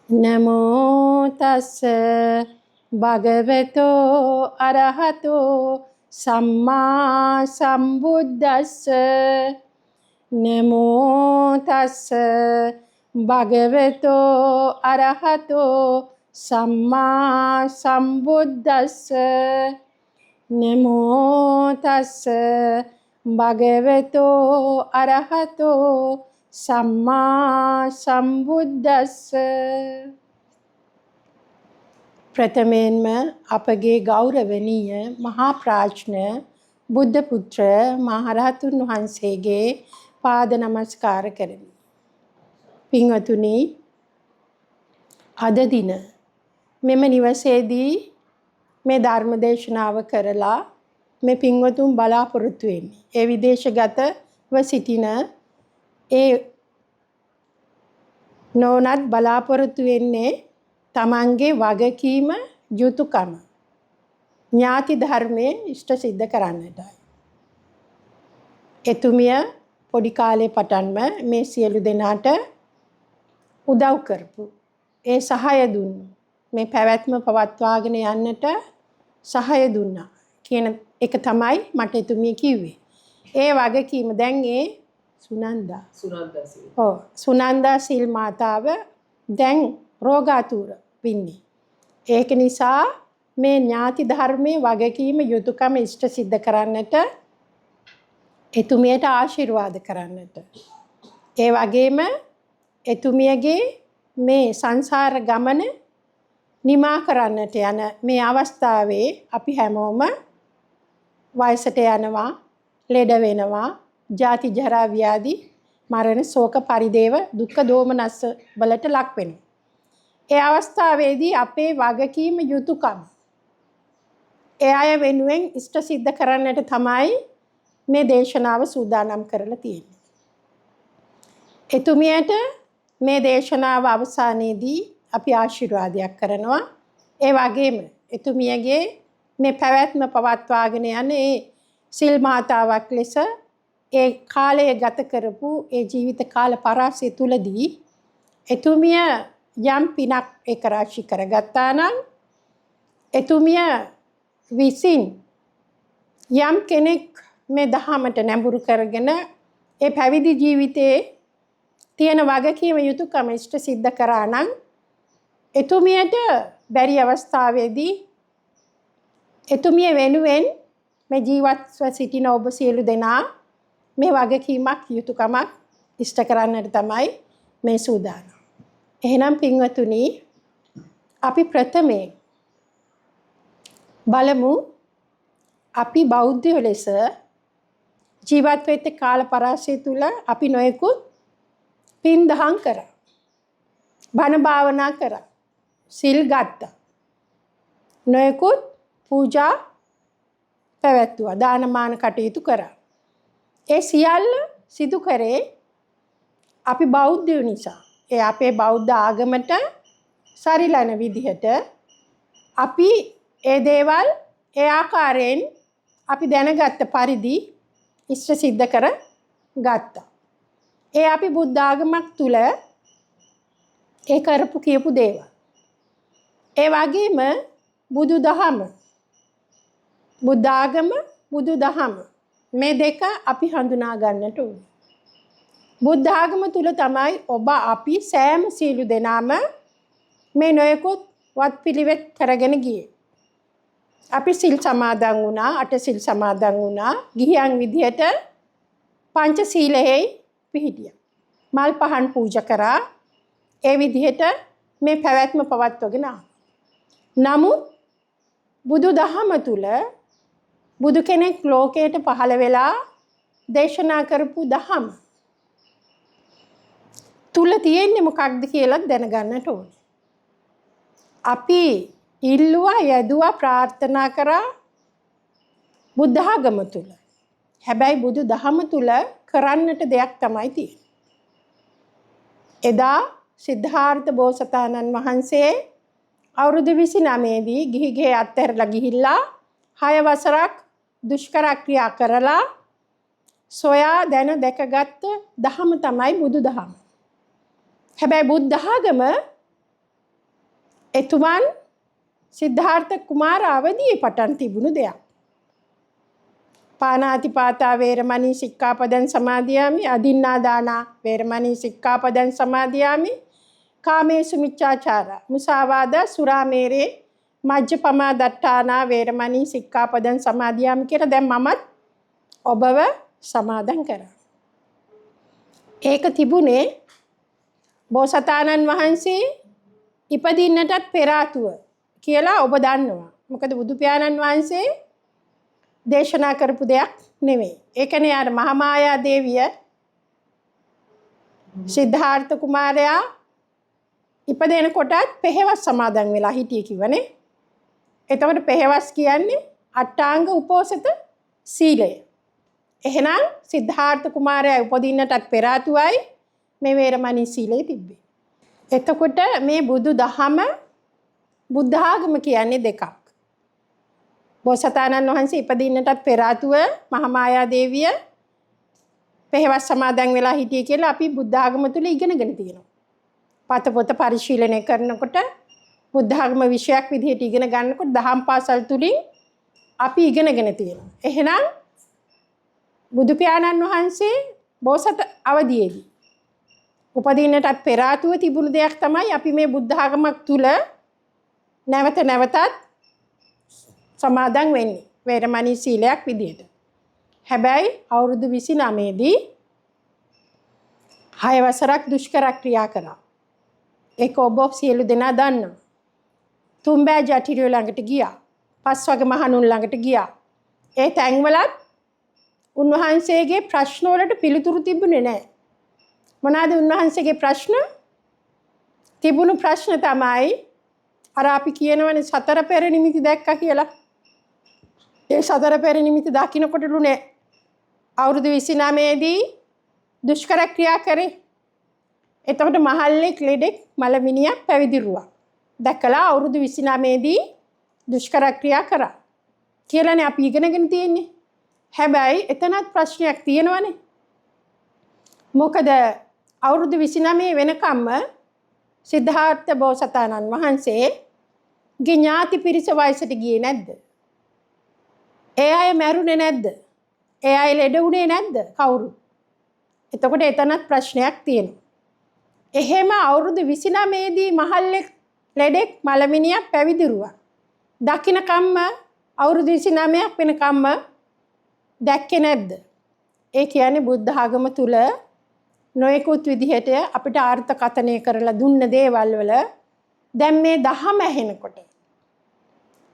නමෝ තස්ස භගවතෝ අරහතෝ සම්මා සම්බුද්දස්ස නමෝ තස්ස භගවතෝ අරහතෝ සම්මා සම්බුද්දස්ස නමෝ තස්ස භගවතෝ අරහතෝ සම්මා සම්බුද්දස්ස. ප්‍රථමයෙන්ම අපගේ ගෞරවනීය මහා ප්‍රාඥ බුද්ධ පුත්‍ර මහරහතුන් වහන්සේගේ පාද නමස්කාර කරමි. පින්වතුනි, අද දින මෙම නිවසේදී මේ ධර්ම දේශනාව කරලා මේ පින්වතුන් බලාපොරොත්තු වෙන්නේ. ඒ විදේශගතව සිටින ඒ නොනත් බලාපොරොත්තු වෙන්නේ තමන්ගේ වගකීම යුතුයකම ඥාති ධර්මයේ ඉෂ්ට සිද්ධ කරන්නටයි. එතුමිය පොඩි කාලේ පටන්ම මේ සියලු දෙනාට උදව් කරපු ඒ සහාය දුන්නු. මේ පැවැත්ම පවත්වාගෙන යන්නට සහාය දුන්නා කියන එක තමයි මට එතුමිය කිව්වේ. ඒ වගකීම දැන් ඒ සුනන්දා සිල් මාතාව දැන් රෝගාතුර වින්නේ. ඒක නිසා මේ ඥාති ධර්මයේ වගකීම යුතුයකම ඉෂ්ට සිද්ධ කරන්නට එතුමියට ආශිර්වාද කරන්නට. ඒ වගේම එතුමියගේ මේ සංසාර ගමන නිමා කරන්නට යන මේ අවස්ථාවේ අපි හැමෝම වයසට යනවා, ලෙඩ වෙනවා, ජාති ජරා ව්‍යාධි මරණ ශෝක පරිදේව දුක්ඛ දෝමනස්ස වලට ලක් වෙනවා. ඒ අවස්ථාවේදී අපේ වගකීම යුතුයකම ඒ අය වෙනුවෙන් ඉෂ්ට සිද්ධ කරන්නට තමයි මේ දේශනාව සූදානම් කරලා තියෙන්නේ. එතුමියට මේ දේශනාව අවසානයේදී අපි ආශිර්වාදයක් කරනවා. ඒ වගේම එතුමියගේ මේ පැවැත්ම පවත්වාගෙන යන ඒ සිල් මාතාවක් ලෙස ඒ කාලය ගත කරපු ඒ ජීවිත කාල පරාසය තුලදී එතුමිය යම් පිනක් එක රාශි කරගත්තා නම් එතුමිය විසින් යම් කෙනෙක් මේ දහමට නැඹුරු කරගෙන ඒ පැවිදි ජීවිතයේ තියෙන වගකීම යුතුයකම ඉෂ්ට සිද්ධ කරා නම් එතුමියට බැරි අවස්ථාවේදී එතුමිය වෙනුවෙන් මේ ජීවත්ව සිටින ඔබ සියලු දෙනා මේ වගකීමක් යුතුයකමක් ඉෂ්ට කරන්නට තමයි මේ සූදානම්. එහෙනම් පින්වතුනි, අපි ප්‍රථමයෙන් බලමු අපි බෞද්ධයෝ ලෙස ජීවත් වෙච්ච කාල පරාසය තුල අපි නොයෙකුත් පින් දහම් කරා. බණ භාවනා කරා. සිල් ගත්තා. නොයෙකුත් පූජා පැවැත්තුවා. දානමාන කටයුතු කරා. ඒ සියල්ල සිදු කරේ අපි බෞද්ධයෝ නිසා. ඒ අපේ බෞද්ධ ආගමට සරිලන විදිහට අපි ඒ දේවල් ඒ ආකාරයෙන් අපි දැනගත්ත පරිදි ඉෂ්ට සිද්ධ කර ගත්තා. ඒ අපි බුද්ධ ආගමක් තුල ඒ කරපු කියපු දේවල්. ඒ වගේම බුදුදහම, බුද්ධ ආගම, බුදුදහම මේ දෙක අපි හඳුනා ගන්නට ඕනේ. බුද්ධ ආගම තුල තමයි ඔබ අපි සෑම සීලු දෙනාම මේ නොයෙකුත් වත්පිළිවෙත් කරගෙන ගියේ. අපි සිල් සමාදන් වුණා, අට සිල් සමාදන් වුණා, ගිහියන් විදියට පංච සීලෙහි පිහිටියා. මල් පහන් පූජා කරා. ඒ විදිහට මේ පැවැත්ම පවත්වගෙන ආවා. නමුත් බුදු දහම තුල බුදු කෙනෙක් ලෝකයට පහළ වෙලා දේශනා කරපු දහම තුල තියෙන්නේ මොකක්ද කියලා දැනගන්නට ඕනේ. අපි ඉල්ලුවා, යදුවා, ප්‍රාර්ථනා කරා බුද්ධ ආගම තුල. හැබැයි බුදු දහම තුල කරන්නට දෙයක් තමයි තියෙන්නේ. එදා සිද්ධාර්ථ බෝසතාණන් වහන්සේ අවුරුදු 29 දී ගිහිගේ අත්හැරලා ගිහිල්ලා 6 වසරක් දුෂ්කර ක්‍රියා කරලා සොයා දැන දැකගත්ත දහම තමයි බුදු දහම. හැබැයි බුද්ධ ආගම එතුමන් සිද්ධාර්ථ කුමාරාවදී පටන් තිබුණු දෙයක්. පානාතිපාතා වේරමණී සික්ඛාපදං සමාදියාමි අදින්නා දානා වේරමණී සික්ඛාපදං සමාදියාමි කාමේසු මිච්ඡාචාරා මුසාවාදා සුරාමේරේ මජ්ජපමා දට්ඨානා වේරමණී සික්ඛාපදං සමාදියාමි කියලා දැන් මමත් ඔබව සමාදන් කරා. ඒක තිබුණේ බෝසතාණන් වහන්සේ ඉපදින්නටත් පෙර ආතුව කියලා ඔබ දන්නවා. මොකද බුදු පියාණන් වහන්සේ දේශනා කරපු දෙයක් නෙමෙයි. ඒ කියන්නේ අර මහාමායා දේවිය සිද්ධාර්ථ කුමාරයා ඉපදෙන කොටත් පෙහෙවස් සමාදන් වෙලා හිටියේ කිව්වනේ. එතකොට පෙහෙවස් කියන්නේ අට්ටාංග උපෝසත සීලය. එහෙනම් සිද්ධාර්ථ කුමාරයා උපදින්නටත් පෙර ආතුවයි මේ වේරමණී සීලය තිබ්බේ. එතකොට මේ බුදු දහම බුද්ධ ආගම කියන්නේ දෙකක්. බෝසතාණන් වහන්සේ ඉපදින්නටත් පෙර ආතුව මහාමායා දේවිය පෙහෙවස් සමාදන් වෙලා හිටියේ කියලා අපි බුද්ධ ආගම තුල ඉගෙනගෙන තියෙනවා. පත පොත පරිශීලනය කරනකොට බුද්ධ ආගම විෂයක් විදිහට ඉගෙන ගන්නකොට දහම් පාසල් තුලින් අපි ඉගෙනගෙන තියෙනවා. එහෙනම් බුදු පියාණන් වහන්සේ බෝසත අවදියේදී උපදින්නටත් පෙර ආතුව තිබුණු දෙයක් තමයි අපි මේ බුද්ධ ආගමක් තුල නැවත නැවතත් සමාදන් වෙන්නේ වේරමණී සීලයක් විදිහට. හැබැයි අවුරුදු 29 දී 6 වසරක් දුෂ්කර ක්‍රියා කරා. ඒක ඔබ සියලු දෙනා දන්නවා. තුම්බෑ ජටිරිය ළඟට ගියා. පස්වග මහණුන් ළඟට ගියා. ඒ තැන්වලත් උන්වහන්සේගේ ප්‍රශ්න වලට පිළිතුරු තිබුණේ නැහැ. මොනවාද උන්වහන්සේගේ ප්‍රශ්න? තිබුණු ප්‍රශ්න තමයි අර අපි කියනවනේ සතර පෙර නිමිති දැක්කා කියලා. ඒ සතර පෙර නිමිති දකින්නකොටලුනේ අවුරුදු 29 දී දුෂ්කර ක්‍රියා කරේ. එතකොට මහල්ලෙක් ලෙඩෙක් මලමිනියක් පැවිදිරුවා. දැකලා අවුරුදු 29 දී දුෂ්කර ක්‍රියා කරා කියලානේ අපි ඉගෙනගෙන තියෙන්නේ. හැබැයි එතනත් ප්‍රශ්නයක් තියෙනවනේ. මොකද අවුරුදු 29 වෙනකම්ම සිද්ධාර්ථ බෝසතාණන් වහන්සේ ඥාති පිරිස වයසට ගියේ නැද්ද? ඒ අය මැරුණේ නැද්ද? ඒ අය ලෙඩ වුණේ නැද්ද? කවුරු? එතකොට එතනත් ප්‍රශ්නයක් තියෙනවා. එහෙම අවුරුදු 29 දී මහල්ලෙක් ලෙඩෙක් මලමිනියක් පැවිදිරුවා. දකින්නකම්ම අවුරුදු 29ක් වෙනකම්ම දැක්කේ නැද්ද? ඒ කියන්නේ බුද්ධ ආගම තුල නොයෙකුත් විදිහට අපිට අර්ථකථනය කරලා දුන්න දේවල් වල දැන් මේ දහම ඇහෙනකොට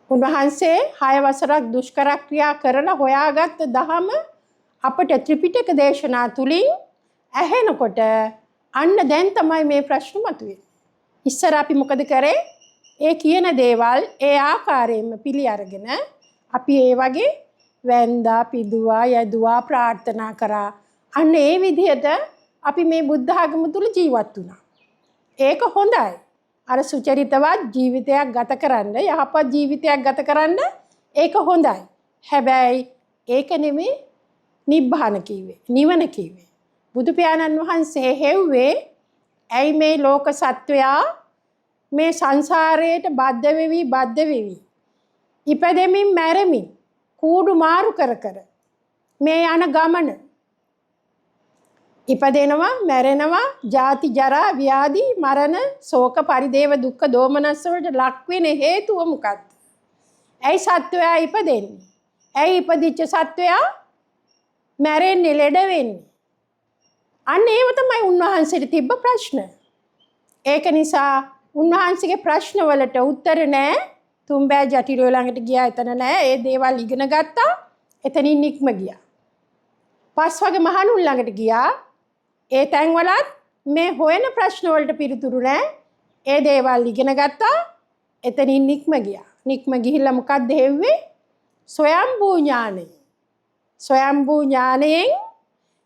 උන්වහන්සේ 6 වසරක් දුෂ්කර ක්‍රියා කරලා හොයාගත්ත දහම අපිට ත්‍රිපිටක දේශනා තුලින් ඇහෙනකොට අන්න දැන් තමයි මේ ප්‍රශ්න මතුවේ. ඉස්සර අපි මොකද කරේ? ඒ කියන දේවල් ඒ ආකාරයෙන්ම පිළි අරගෙන අපි ඒ වගේ වැන්දා පිදුවා යදුවා ප්‍රාර්ථනා කරා. අන්න ඒ විදිහට අපි මේ බුද්ධ ආගම තුල ජීවත් වුණා. ඒක හොඳයි. අර සුචරිතවත් ජීවිතයක් ගත කරන්න, යහපත් ජීවිතයක් ගත කරන්න ඒක හොඳයි. හැබැයි ඒක නෙමෙයි නිබ්බාන කිව්වේ. නිවන කිව්වේ. බුදු පියාණන් වහන්සේ හෙව්වේ ඇයි මේ ලෝක සත්වයා මේ සංසාරයට බද්ධ වෙවි ඉපදෙමින් මැරෙමින් කූඩු මාරු කර මේ යන ගමන ඉපදෙනවා මැරෙනවා ජාති ජරා ව්‍යාධි මරණ ශෝක පරිදේව දුක්ඛ දෝමනස්ස වලට ලක් වෙන හේතුව මොකක්ද? ඇයි සත්වයා ඉපදෙන්නේ? ඇයි ඉපදිච්ච සත්වයා මැරෙන්නේ ලෙඩ වෙන්නේ? අන්න ඒව තමයි උන්වහන්සේට තිබ්බ ප්‍රශ්න. ඒක නිසා උන්වහන්සේගේ ප්‍රශ්න වලට උත්තර නැහැ. තුම්බෑ ජටිලෝ ළඟට ගියා එතන නැහැ. ඒ දේවල් ඉගෙන ගත්තා. එතනින් නික්ම ගියා. පස්වග මහණුන් ළඟට ගියා. ඒ තැන්වලත් මේ හොයන ප්‍රශ්න වලට පිළිතුරු නැහැ. ඒ දේවල් ඉගෙන ගත්තා. එතනින් නික්ම ගියා. නික්ම ගිහිල්ලා මොකක්ද හෙව්වේ? ස්වයම්භූ ඥානය. ස්වයම්භූ ඥානයෙන්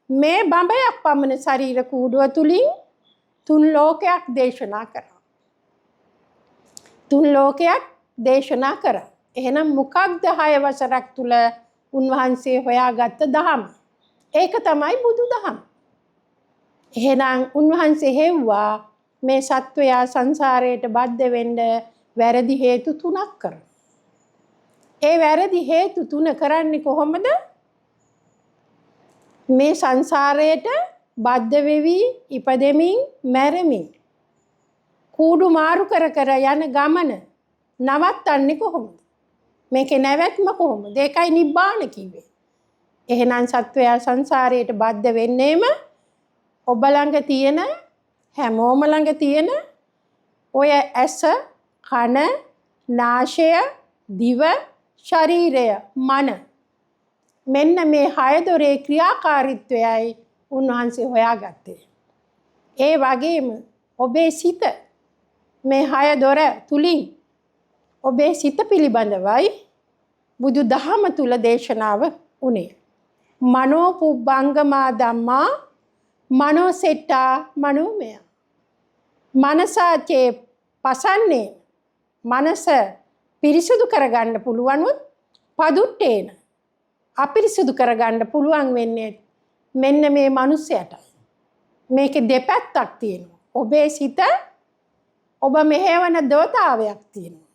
මේ බඹයක් පමණ ශරීර කූඩුව තුලින් තුන් ලෝකයක් දේශනා කරා. තුන් ලෝකයක් දේශනා කරා. එහෙනම් මොකක්ද 6 වසරක් තුල උන්වහන්සේ හොයාගත්ත දහම? ඒක තමයි බුදු දහම. එහෙනම් උන්වහන්සේ හෙව්වා මේ සත්වයා සංසාරයට බද්ධ වෙන්න වැරදි හේතු 3ක් කරනවා. ඒ වැරදි හේතු 3 කරන්නේ කොහොමද? මේ සංසාරයට බද්ධ වෙවි ඉපදෙමින් මැරෙමින් කූඩු මාරු කර කර යන ගමන නවත්තන්නේ කොහොමද? මේකේ නැවැත්ම කොහොමද? ඒකයි නිබ්බාන කිව්වේ. එහෙනම් සත්වයා සංසාරයට බද්ධ වෙන්නේම ඔබ ළඟ තියෙන හැමෝම ළඟ තියෙන ඔය ඇස, කන, නාසය, දිව, ශරීරය, මන මෙන්න මේ 6 දොරේ ක්‍රියාකාරීත්වයයි උන්වහන්සේ හොයාගත්තේ. ඒ වගේම ඔබේ සිත මේ 6 දොර තුලින් ඔබේ සිත පිළිබඳවයි බුදු දහම තුල දේශනාව උනේ. මනෝ පුබ්බංගමා ධම්මා මනෝසෙට්ටා මනෝමය. මනසාචේ පසන්නේ මනස පිරිසුදු කරගන්න පුළුවනුත් පදුට්ටේන අපිරිසුදු කරගන්න පුළුවන් වෙන්නේ මෙන්න මේ මිනිස්සයාටයි. මේකේ දෙපැත්තක් තියෙනවා. ඔබේ සිත ඔබ මෙහෙවන දෝතාවයක් තියෙනවා.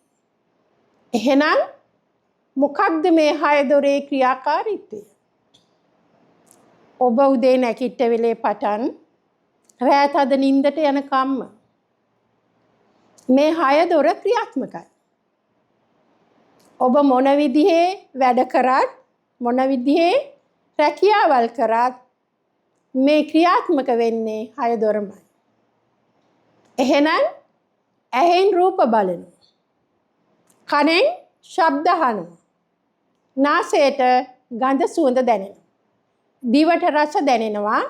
එහෙනම් මොකක්ද මේ 6 දොරේ ක්‍රියාකාරීත්වය? ඔබ උදේ නැගිට වෙලේ පටන් රාත් අද නිින්දට යන කම්ම මේ 6 දොර ක්‍රියාත්මකයි. ඔබ මොන විදිහේ වැඩ කරත් මොන විදිහේ රැකියාවල් කරත් මේ ක්‍රියාත්මක වෙන්නේ 6 දොරමයි. එහෙනම් ඇහෙන් රූප බලනවා. කනෙන් ශබ්ද අහනවා. නාසයට ගඳ සුවඳ දැනෙනවා. දිවට රස දැනෙනවා.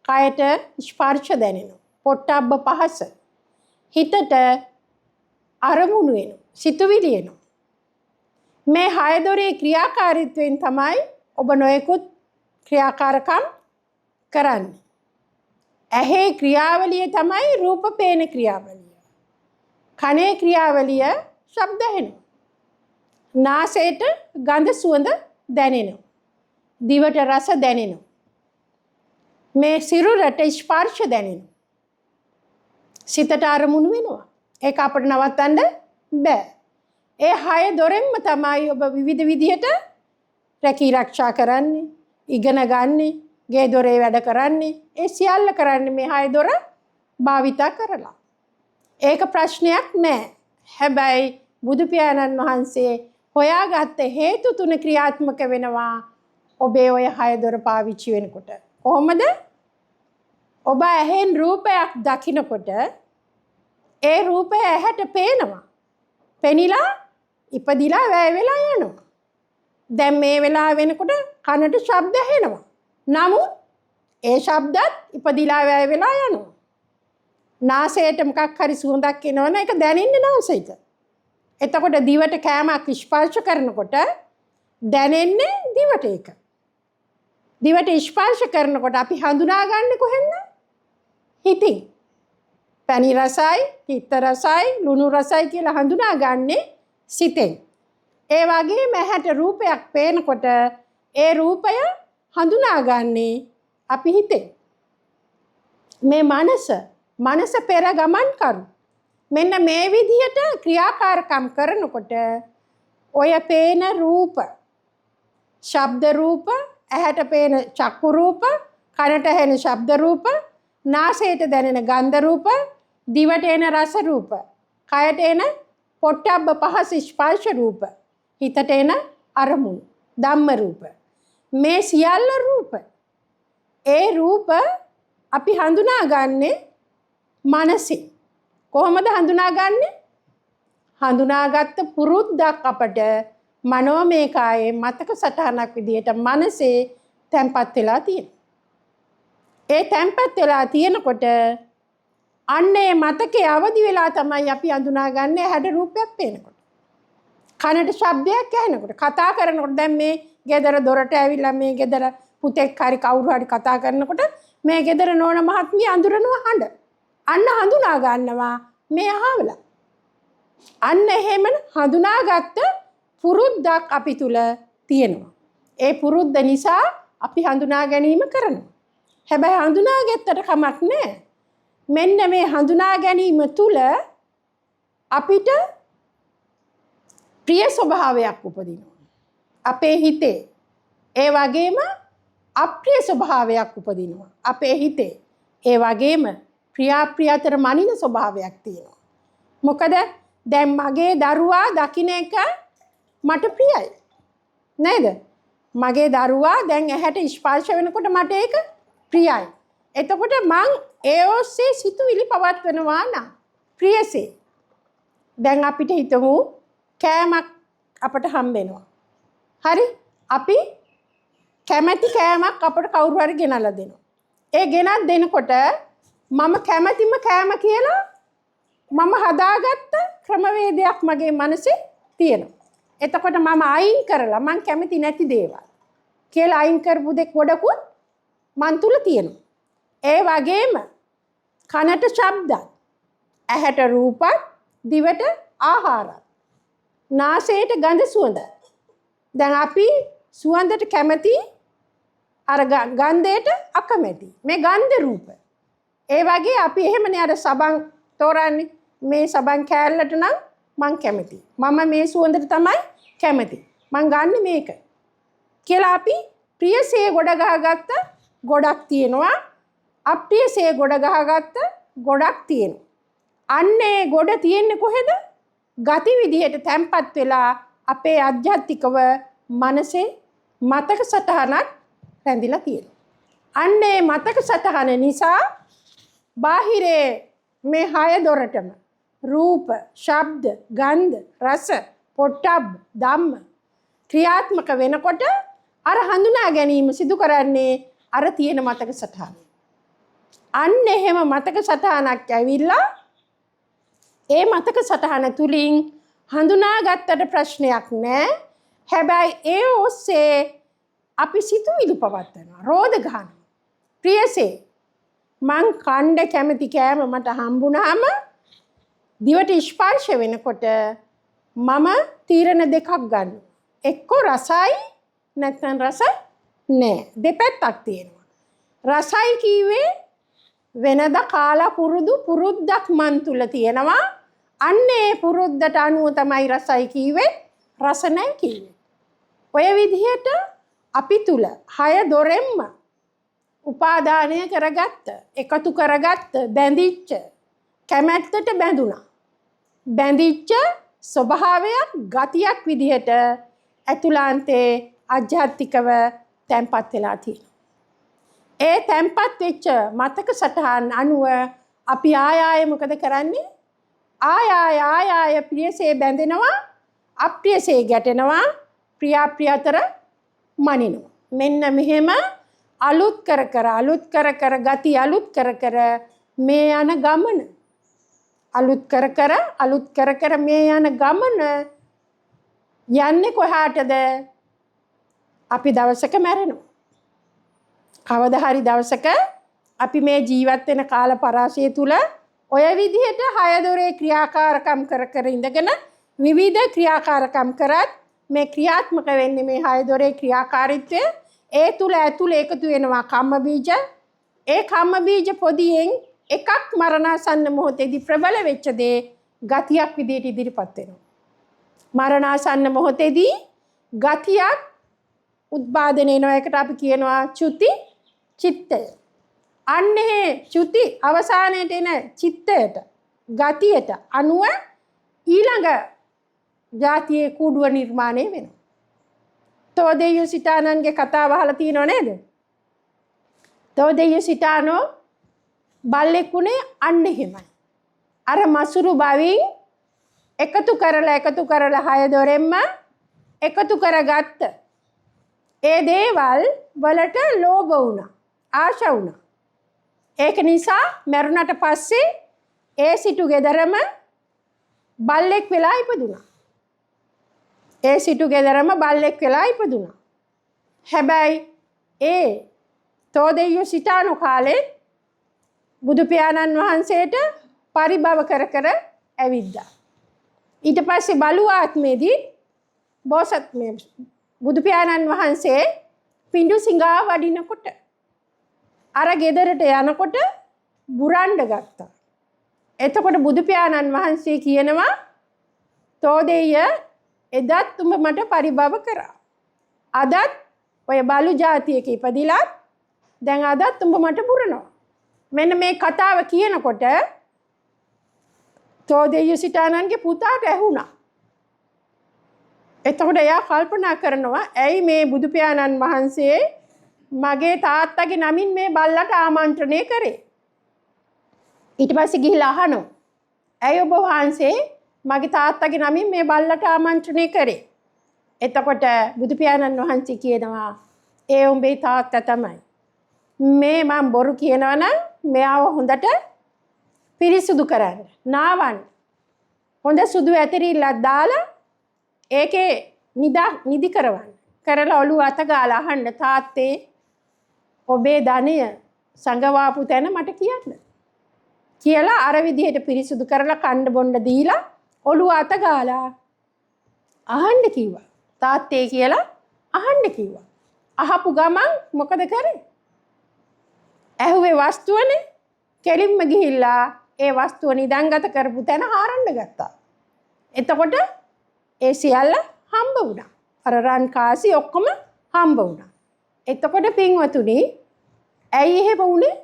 කයට ස්පර්ශ දැනෙනවා. පොට්ටබ්බ පහස. හිතට අරමුණු වෙනවා. සිතුවිලි එනවා. මේ 6 දොරේ ක්‍රියාකාරීත්වයෙන් තමයි ඔබ නොයෙකුත් ක්‍රියාකාරකම් කරන්නේ. ඇහි ක්‍රියාවලිය තමයි රූප පේන ක්‍රියාවලිය. කනේ ක්‍රියාවලිය ශබ්ද ඇහෙනවා. නාසයට ගඳ සුවඳ දැනෙනවා. දිවට රස දැනෙනවා. මේ සිරුරට ස්පර්ශ දැනෙනවා. සිතට අරමුණු වෙනවා. ඒක අපිට නවත්තන්න බෑ. ඒ 6 දොරෙන්ම තමයි ඔබ විවිධ විදිහට රැකී ආරක්ෂා කරන්නේ, ඉගෙන ගන්නේ, ගේ දොරේ වැඩ කරන්නේ. ඒ සියල්ල කරන්නේ මේ 6 දොර භාවිතා කරලා. ඒක ප්‍රශ්නයක් නෑ. හැබැයි බුදු පියාණන් වහන්සේ හොයාගත්ත හේතු 3 ක්‍රියාත්මක වෙනවා ඔබේ ඔය 6 දොර පාවිච්චි වෙනකොට. කොහොමද? ඔබ ඇහෙන් රූපයක් දකිනකොට ඒ රූපය ඇහැට පේනවා. පෙනිලා ඉපදිලා වැය වෙලා යනවා. දැන් මේ වෙලාව වෙනකොට කනට ශබ්ද ඇහෙනවා. නමුත් ඒ ශබ්දත් ඉපදිලා වැය වෙලා යනවා. නාසයට මොකක් හරි සුවඳක් එනවනේ ඒක දැනෙන්නේ නාසයට. එතකොට දිවට කෑමක් ස්පර්ශ කරනකොට දැනෙන්නේ දිවට ඒක. දිවට ස්පර්ශ කරනකොට අපි හඳුනාගන්නේ කොහෙන්ද? හිතින්. පැණි රසයි, තිත්ත රසයි, ලුණු රසයි කියලා හඳුනාගන්නේ සිතෙන්. ඒ වගේම ඇහැට රූපයක් පේනකොට ඒ රූපය හඳුනාගන්නේ අපි හිතෙන්. මේ මනස පෙර ගමන් කරු. මෙන්න මේ විදිහට ක්‍රියාකාරකම් කරනකොට ඔය පේන රූප, ශබ්ද රූප, ඇහැට පේන චක්කු රූප, කනට ඇහෙන ශබ්ද රූප, නාසයට දැනෙන ගන්ධ රූප, දිවට එන රස රූප, කයට එන පොට්ටබ්බ පහස ස්පර්ශ රූප, හිතට එන අරමුණු ධම්ම රූප. මේ සියල්ල රූප. ඒ රූප අපි හඳුනාගන්නේ මනසින්. කොහොමද හඳුනාගන්නේ? හඳුනාගත්ත පුරුද්දක් අපට මනෝමය කායේ මතක සටහනක් විදිහට මනසේ තැම්පත් වෙලා තියෙනවා. ඒ තැම්පත් වෙලා තියෙනකොට අන්නේ මතකයේ අවදි වෙලා තමයි අපි හඳුනාගන්නේ හැඩ රූපයක් පේනකොට. කනට ශබ්දයක් ඇහෙනකොට, කතා කරනකොට දැන් මේ ගෙදර දොරට ඇවිල්ලා මේ ගෙදර පුතෙක් හරි කවුරු හරි කතා කරනකොට මේ ගෙදර නෝන මහත්මිය අඳුරනවා හඬ. අන්න හඳුනා ගන්නවා මේ අහවලා. අන්න එහෙම හඳුනාගත්ත පුරුද්දක් අපි තුල තියෙනවා. ඒ පුරුද්ද නිසා අපි හඳුනා ගැනීම කරනවා. හැබැයි හඳුනාගත්තට කමක් නැහැ. මෙන්න මේ හඳුනා ගැනීම තුල අපිට ප්‍රිය ස්වභාවයක් උපදිනවා. අපේ හිතේ. ඒ වගේම අප්‍රිය ස්වභාවයක් උපදිනවා. අපේ හිතේ. ඒ වගේම ප්‍රිය අතර මනින ස්වභාවයක් තියෙනවා. මොකද දැන් මගේ දරුවා දකින්න එක මට ප්‍රියයි. නේද? මගේ දරුවා දැන් ඇහැට ස්පර්ශ වෙනකොට මට ඒක ප්‍රියයි. එතකොට මං ඒ ඔස්සේ සිතුවිලි පවත්වනවා නම් ප්‍රියසේ. දැන් අපිට හිතමු කෑමක් අපට හම්බෙනවා. හරි? අපි කැමැති කෑමක් අපට කවුරු හරි ගෙනල්ලා දෙනවා. ඒ ගෙනත් දෙනකොට මම කැමැතිම කෑම කියලා මම හදාගත්ත ක්‍රමවේදයක් මගේ මනසේ තියෙනවා. එතකොට මම අයින් කරලා මං කැමති නැති දේවල් කියලා අයින් කරපු දෙයක් ගොඩකුත් මන් තුල තියෙනවා. ඒ වගේම කනට ශබ්ද, ඇහැට රූප, දිවට ආහාර, නාසයට ගඳ සුවඳ. දැන් අපි සුවඳට කැමති, අර ගන්ධයට අකමැති. මේ ගන්ධ රූප. ඒ වගේ අපි එහෙමනේ අර සබන් තෝරන්නේ. මේ සබන් කෑල්ලට නම් මං කැමති. මම මේ සුවඳට තමයි කැමති. මං ගන්න මේක. කියලා අපි ප්‍රියසේ ගොඩ ගහගත්ත ගොඩක් තියෙනවා. අප්‍රියසේ ගොඩ ගහගත්ත ගොඩක් තියෙනවා. අන්නේ ගොඩ තියෙන්නේ කොහෙද? ගති විදිහට තැම්පත් වෙලා අපේ අධ්‍යාත්මිකව මනසේ මතක සටහනක් රැඳිලා තියෙනවා. අන්නේ මතක සටහන නිසා බාහිරේ මේ 6 දොරටම රූප, ශබ්ද, ගන්ධ, රස, පොට්ටබ්බ, ධම්ම ක්‍රියාත්මක වෙනකොට අර හඳුනා ගැනීම සිදු කරන්නේ අර තියෙන මතක සටහන. අන්න එහෙම මතක සටහනක් ඇවිල්ලා ඒ මතක සටහන තුලින් හඳුනාගත්තට ප්‍රශ්නයක් නැහැ. හැබැයි ඒ ඔස්සේ අපි සිතුවිලි පවත්වනවා, රෝධ ගන්නවා. ප්‍රියසේ මං කණ්ඩ කැමති කෑම මට හම්බුනාම දිවට ස්පර්ශ වෙනකොට මම තීරණ දෙකක් ගන්නවා. එක්ක රසයි නැත්නම් රස නෑ. දෙපැත්තක් තියෙනවා. රසයි කිව්වේ වෙනද කාලා පුරුද්දක් මන් තුල තියෙනවා. අන්නේ පුරුද්දට අනුව තමයි රසයි කිව්වේ, රස නැහැ කිව්වේ. ඔය විදිහට අපි තුල 6 දොරෙන්ම උපාදානය කරගත්ත, එකතු කරගත්ත, බැඳිච්ච, කැමැත්තට බැඳුණා. බැඳිච්ච ස්වභාවයක්, ගතියක් විදිහට ඇතුළාන්තේ අධ්‍යාත්මිකව තැම්පත් වෙලා තියෙනවා. ඒ තැම්පත් වෙච්ච මතක සටහන් අනුව අපි ආය මොකද කරන්නේ? ආය ප්‍රියසේ බැඳෙනවා, අප්‍රියසේ ගැටෙනවා, ප්‍රිය අතර මනිනවා. මෙන්න මෙහෙම අලුත් කර කර ගති අලුත් කර මේ යන ගමන, අලුත් කර කර මේ යන ගමන යන්නේ කොහාටද? අපි දවසක මැරෙනවා. කවදා හරි දවසක අපි මේ ජීවත් වෙන කාල පරාසය තුල ඔය විදිහට 6 දොරේ ක්‍රියාකාරකම් කර ඉඳගෙන විවිධ ක්‍රියාකාරකම් කරත් මේ ක්‍රියාත්මක වෙන්නේ මේ 6 දොරේ ක්‍රියාකාරීත්වය. ඒ තුල ඇතුළේ එකතු වෙනවා කම්ම බීජ. ඒ කම්ම බීජ පොදියෙන් එකක් මරණාසන්න මොහොතේදී ප්‍රබල වෙච්ච දේ ගතියක් විදිහට ඉදිරිපත් වෙනවා. මරණාසන්න මොහොතේදී ගතියක් උත්පාදනය වෙනවා. ඒකට අපි කියනවා චුති චිත්තය. අන්නේ චුති අවසානයේට එන චිත්තයට, ගතියට අනුව ඊළඟ ජාතියේ කූඩුව නිර්මාණය වෙනවා. තෝදෙය්‍ය සිතානන්ගේ කතාව අහලා තියෙනව නේද? තෝදෙය්‍ය සිතානෝ බල්ලෙකුනේ අන්න එහෙමයි. අර මසුරු බවින් එකතු කරලා 6 දොරෙන්ම එකතු කරගත්ත ඒ දේවල් වලට ලෝභ වුණා, ආශා වුණා. ඒක නිසා මරුණට පස්සේ ඒ සිටු ගෙදරම බල්ලෙක් වෙලා ඉපදුණා. ඒ සිටු ගෙදරම බල්ලෙක් වෙලා ඉපදුණා. හැබැයි ඒ තෝදෙය්‍ය සිතානු කාලේ බුදු පියාණන් වහන්සේට පරිභව කර ඇවිද්දා. ඊට පස්සේ බලු ආත්මේදී බෝසත් මේ බුදු පියාණන් වහන්සේ පිඬු සිඟා වඩිනකොට අර ගෙදරට යනකොට බුරණ්ඩ ගත්තා. එතකොට බුදු පියාණන් වහන්සේ කියනවා තෝදෙය්‍ය එදත් උඹ මට පරිභව කරා. අදත් ඔය බලු ජාතියක ඉපදිලත් දැන් අදත් උඹ මට පුරනවා. මෙන්න මේ කතාව කියනකොට තෝදෙය්‍යසිතානන්ගේ පුතාට ඇහුණා. එතකොට එයා කල්පනා කරනවා ඇයි මේ බුදු පියාණන් වහන්සේ මගේ තාත්තගේ නමින් මේ බල්ලට ආමන්ත්‍රණය කරේ. ඊට පස්සේ ගිහිල්ලා අහනවා ඇයි ඔබ වහන්සේ මගේ තාත්තගේ නමින් මේ බල්ලට ආමන්ත්‍රණය කරේ. එතකොට බුදු පියාණන් වහන්සේ කියනවා ඒ උඹේ තාත්තා තමයි. මේ මම බොරු කියනවා නම් මෙයාව හොඳට පිරිසුදු කරන්න. නාවන්න. හොඳ සුදු ඇතිරිල්ලක් දාලා ඒකේ නිදි කරවන්න. කරලා ඔළුව අත ගාලා අහන්න තාත්තේ ඔබේ ධනය සංගවාපු තැන මට කියන්න. කියලා අර විදිහට පිරිසුදු කරලා කණ්ඩ බොණ්ඩ දීලා ඔළුව අත ගාලා අහන්න කිව්වා. තාත්තේ කියලා අහන්න කිව්වා. අහපු ගමන් මොකද කරේ? ඇහුවේ වස්තුවනේ. කෙලින්ම ගිහිල්ලා ඒ වස්තුව නිදන්ගත කරපු තැන හාරන්න ගත්තා. එතකොට ඒ සියල්ල හම්බ වුණා. අර රන් කාසි ඔක්කොම හම්බ වුණා. එතකොට පින්වතුනි ඇයි එහෙම වුනේ?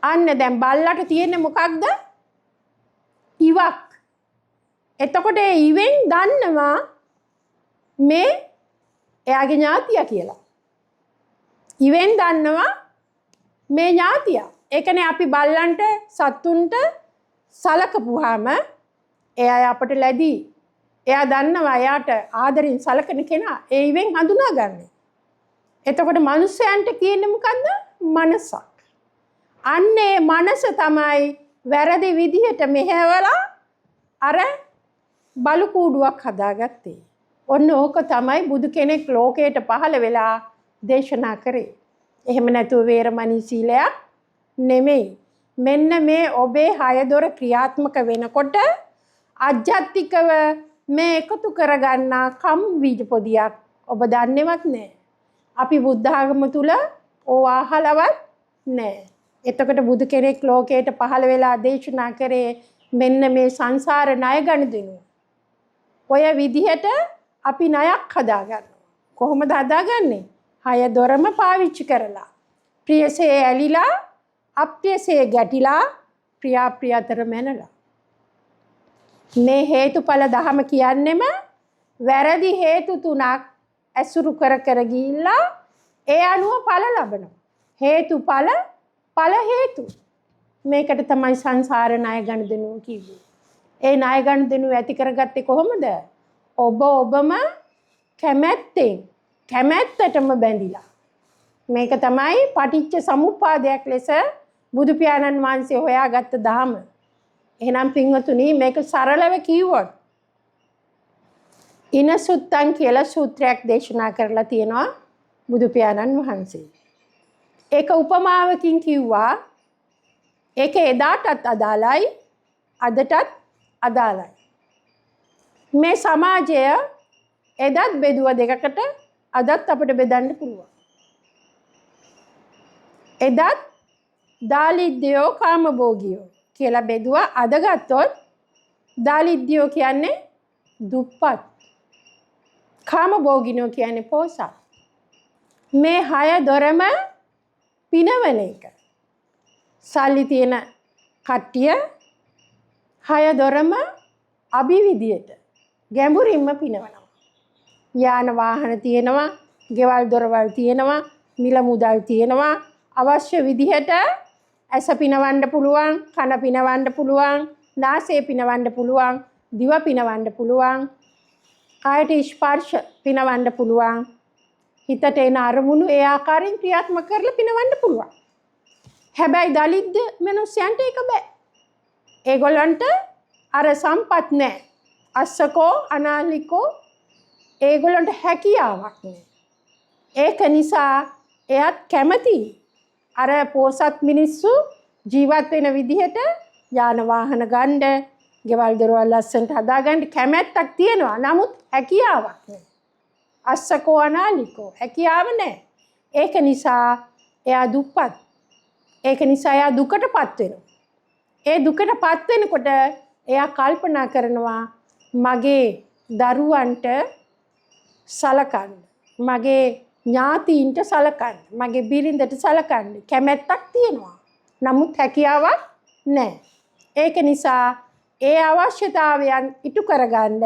අන්න දැන් බල්ලට තියෙන්නේ මොකක්ද? ඉවක්. එතකොට ඒ ඉවෙන් දන්නවා මේ එයාගේ ඥාතිය කියලා. ඉවෙන් දන්නවා මේ ඥාතිය. ඒ කියන්නේ අපි බල්ලන්ට සතුන්ට සලකපුවාම එයා අපට ලැබී එයා දන්නවා එයාට ආදරෙන් සලකන කෙනා ඒ ඉවෙන් හඳුනාගන්නේ. එතකොට මිනිස්යන්ට කියන්නේ මොකද්ද? මනසක්. අන්නේ මනස තමයි වැරදි විදිහට මෙහෙवला අර බලු කූඩුවක් හදාගත්තේ. ඔන්න ඕක තමයි බුදු කෙනෙක් ලෝකයට පහළ වෙලා දේශනා කරේ. එහෙම නැතුව වේරමණී සීලයක් නෙමෙයි. මෙන්න මේ ඔබේ හය දොර ක්‍රියාත්මක වෙනකොට අජ්ජත්තිකව මේ එකතු කරගන්නා කම් බීජ පොදියක් ඔබ දන්නේවත් නැහැ. අපි බුද්ධ ආගම තුල ඕවා අහලවත් නැහැ. එතකොට බුදු කෙනෙක් ලෝකයට පහළ වෙලා දේශනා කරේ මෙන්න මේ සංසාර ණය ගනුදෙනු. ඔය විදිහට අපි ණයක් හදාගන්නවා. කොහොමද හදාගන්නේ? හය දොරම පාවිච්චි කරලා. ප්‍රියසේ ඇලිලා, අප්‍රියසේ ගැටිලා, ප්‍රියාප්‍රිය අතර මැනලා. මේ හේතුඵල ධම කියන්නේම වැරදි හේතු තුනක් ඇසුරු කර කර ගිහිල්ලා ඒ අනුව ඵල ලබනවා. හේතුඵල ඵල හේතු. මේකට තමයි සංසාර ණය ගනුදෙනු කිව්වේ. ඒ ණය ගනුදෙනු ඇති කරගත්තේ කොහොමද? ඔබම කැමැත්තටම බැඳිලා. මේක තමයි පටිච්ච සමුප්පාදයක් ලෙස බුදු පියාණන් වහන්සේ හොයාගත්ත ධම. එහෙනම් පින්වතුනි මේක සරලව කිව්වොත් ඉනසුත්තං කියලා සූත්‍රයක් දේශනා කරලා තියෙනවා බුදු පියාණන් වහන්සේ. ඒක උපමාවකින් කිව්වා. ඒක එදාටත් අදාළයි අදටත් අදාළයි. මේ සමාජය එදත් බෙදුව දෙකකට අදත් අපිට බෙදන්න පුළුවන්. එදත් දාලිද්‍යෝ කාමභෝගියෝ කියලා බෙදුවා. අද ගත්තොත් දාලිද්‍යෝ කියන්නේ දුප්පත්. කාමභෝගිනෝ කියන්නේ පොසත්. මේ හය දොරම පිනවන එක. සල්ලි තියෙන කට්ටිය හය දොරම අභිවිදියට ගැඹුරින්ම පිනවනවා. යාන වාහන තියෙනවා, ගෙවල් දොරවල් තියෙනවා, මිල මුදල් තියෙනවා. අවශ්‍ය විදිහට ඇස පිනවන්න පුළුවන්, කන පිනවන්න පුළුවන්, නාසය පිනවන්න පුළුවන්, දිව පිනවන්න පුළුවන්, කායට ස්පර්ශ පිනවන්න පුළුවන්. හිතට එන අරමුණු ඒ ආකාරයෙන් ක්‍රියාත්මක කරලා පිනවන්න පුළුවන්. හැබැයි දලිද්ද මිනිස්යන්ට ඒක බෑ. ඒගොල්ලන්ට අර සම්පත් නැහැ. අස්සකෝ අනාලිකෝ ඒගොල්ලන්ට හැකියාවක් නැහැ. ඒක නිසා එයත් කැමති අර පොසත් මිනිස්සු ජීවත් වෙන විදිහට යාන වාහන ගන්න, ගෙවල් දොරවල් ලස්සනට හදාගන්න කැමැත්තක් තියෙනවා. නමුත් හැකියාවක් නැහැ. අස්සකෝ අනාලිකෝ හැකියාව නැහැ. ඒක නිසා එයා දුප්පත්. ඒක නිසා එයා දුකටපත් වෙනවා. ඒ දුකටපත් වෙනකොට එයා කල්පනා කරනවා මගේ දරුවන්ට සලකන්න. මගේ ඥාතීන්ට සලකන්න. මගේ බිරිඳට සලකන්න. කැමැත්තක් තියෙනවා. නමුත් හැකියාවක් නැහැ. ඒක නිසා ඒ අවශ්‍යතාවයන් ඉටු කරගන්න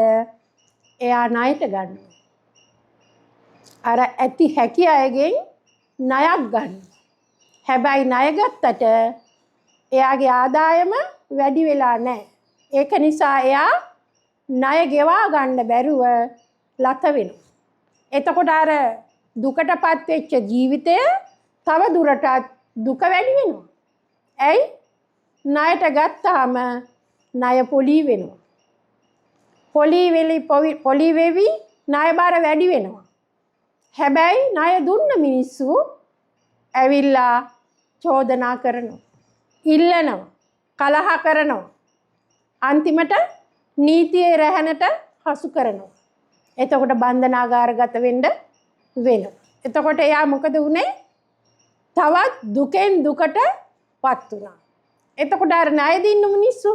එයා ණයට ගන්නවා. අර ඇති හැකි අයගෙන් ණයක් ගන්න. හැබැයි ණය ගත්තට එයාගේ ආදායම වැඩි වෙලා නැහැ. ඒක නිසා එයා ණය ගෙවා ගන්න බැරුව ලත වෙනවා. එතකොට අර දුකටපත් වෙච්ච ජීවිතය තව දුරටත් දුක වැඩි වෙනවා. ඇයි? ණයට ගත්තාම ණය පොලී වෙනවා. පොලී වෙවි ණය බාර වැඩි වෙනවා. හැබැයි ණය දුන්න මිනිස්සු ඇවිල්ලා චෝදනා කරනවා. ඉල්ලනවා. කලහ කරනවා. අන්තිමට නීතියේ රැහැනට හසු කරනවා. එතකොට බන්ධනාගාරගත වෙන්න වෙනවා. එතකොට එයා මොකද වුනේ? තවත් දුකෙන් දුකටපත් වුණා. එතකොට අර ණය දින්න මිනිස්සු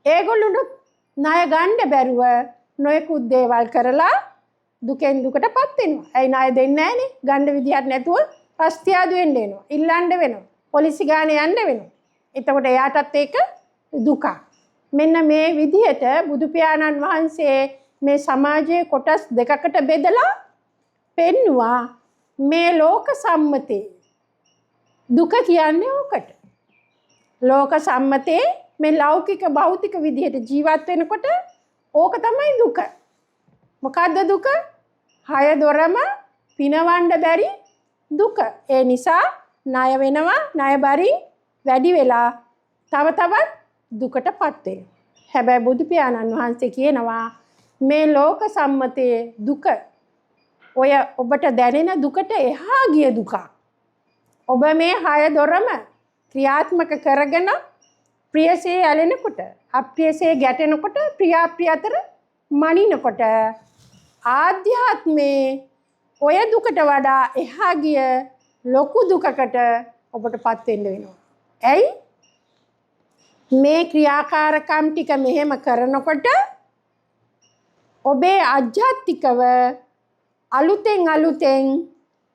ඒගොල්ලොන්ට ණය ගන්න බැරුව නොයෙකුත් දේවල් කරලා දුකෙන් දුකටපත් වෙනවා. ඇයි ණය දෙන්නේ නැහනේ? ගන්න විදියක් නැතුව රස්තියාදු වෙන්න වෙනවා. ඉල්ලන්න වෙනවා. පොලිසි ගානේ යන්න වෙනවා. එතකොට එයාටත් ඒක දුකක්. මෙන්න මේ විදිහට බුදු පියාණන් වහන්සේ මේ සමාජයේ කොටස් දෙකකට බෙදලා පෙන්නවා මේ ලෝක සම්මතේ දුක කියන්නේ ඕකට. ලෝක සම්මතේ මේ ලෞකික භෞතික විදිහට ජීවත් වෙනකොට ඕක තමයි දුක. මොකද්ද දුක? හය දොරම පිනවන්න බැරි දුක. ඒ නිසා ණය වෙනවා, ණය බරින් වැඩි වෙලා තව තවත් දුකටපත් වෙනවා. හැබැයි බුදු පියාණන් වහන්සේ කියනවා මේ ලෝක සම්මතයේ දුක ඔය ඔබට දැනෙන දුකට එහා ගිය දුක. ඔබ මේ හය දොරම ක්‍රියාත්මක කරගෙන ප්‍රියසේ ඇලෙනකොට, අප්‍රියසේ ගැටෙනකොට, ප්‍රියාප්‍රිය අතර මනිනකොට ආධ්‍යාත්මේ ඔය දුකට වඩා එහා ගිය ලොකු දුකකට ඔබටපත් වෙන්න වෙනවා. ඇයි? මේ ක්‍රියාකාරකම් ටික මෙහෙම කරනකොට ඔබේ අධ්‍යාත්මිකව අලුතෙන්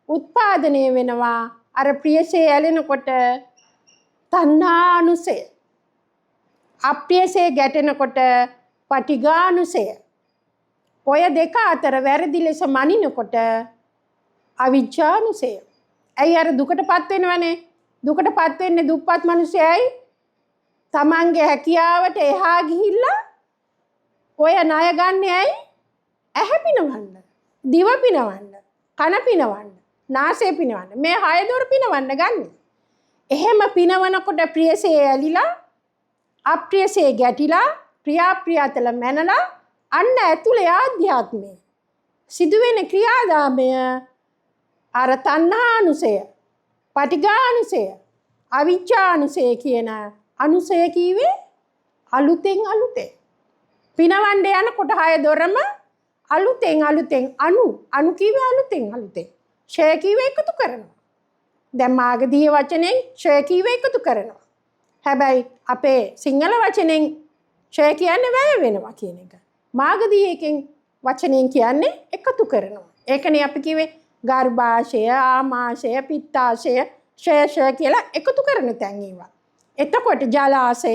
උත්පාදනය වෙනවා. අර ප්‍රියසේ ඇලෙනකොට තණ්හානුසය, අප්‍රියසේ ගැටෙනකොට පටිඝානුසය. ඔය දෙක අතර වැරදි ලෙස මනිනකොට අවිජ්ජානුසය. ඇයි අර දුකටපත් වෙනවනේ? දුකටපත් වෙන්නේ දුප්පත් මිනිස්සයයි. තමන්ගේ හැකියාවට එහා ගිහිල්ලා ඔය ණය ගන්න ඇයි? ඇහැ පිනවන්න, දිව පිනවන්න, කන පිනවන්න, නාසය පිනවන්න. මේ හය දොර පිනවන්න ගන්න. එහෙම පිනවනකොට ප්‍රියසේ ඇලිලා, අප්‍රියසේ ගැටිලා, ප්‍රියාප්‍රිය අතර මැනලා අන්න ඇතුලේ ආධ්‍යාත්මය සිදුවෙන ක්‍රියාදාමය අර තණ්හානුසය, පටිඝානුසය, අවිජ්ජානුසය කියන අනුසය කීවේ අලුතෙන් පිනවන්න යනකොට හය දොරම අලුතෙන් අනු කීවේ අලුතෙන් ඡය කීවේ එකතු කරනවා. දැන් මාගදී වචනෙන් ඡය කීවේ එකතු කරනවා. හැබැයි අපේ සිංහල වචනෙන් ඡය කියන්නේ වැය වෙනවා කියන එක. මාගදී එකෙන් වචනෙන් කියන්නේ එකතු කරනවා. ඒකනේ අපි කිව්වේ ගර්භාෂය, ආමාශය, පිත්තාශය, ඡය කියලා එකතු කරන තැන් ඒවා. එතකොට ජලාශය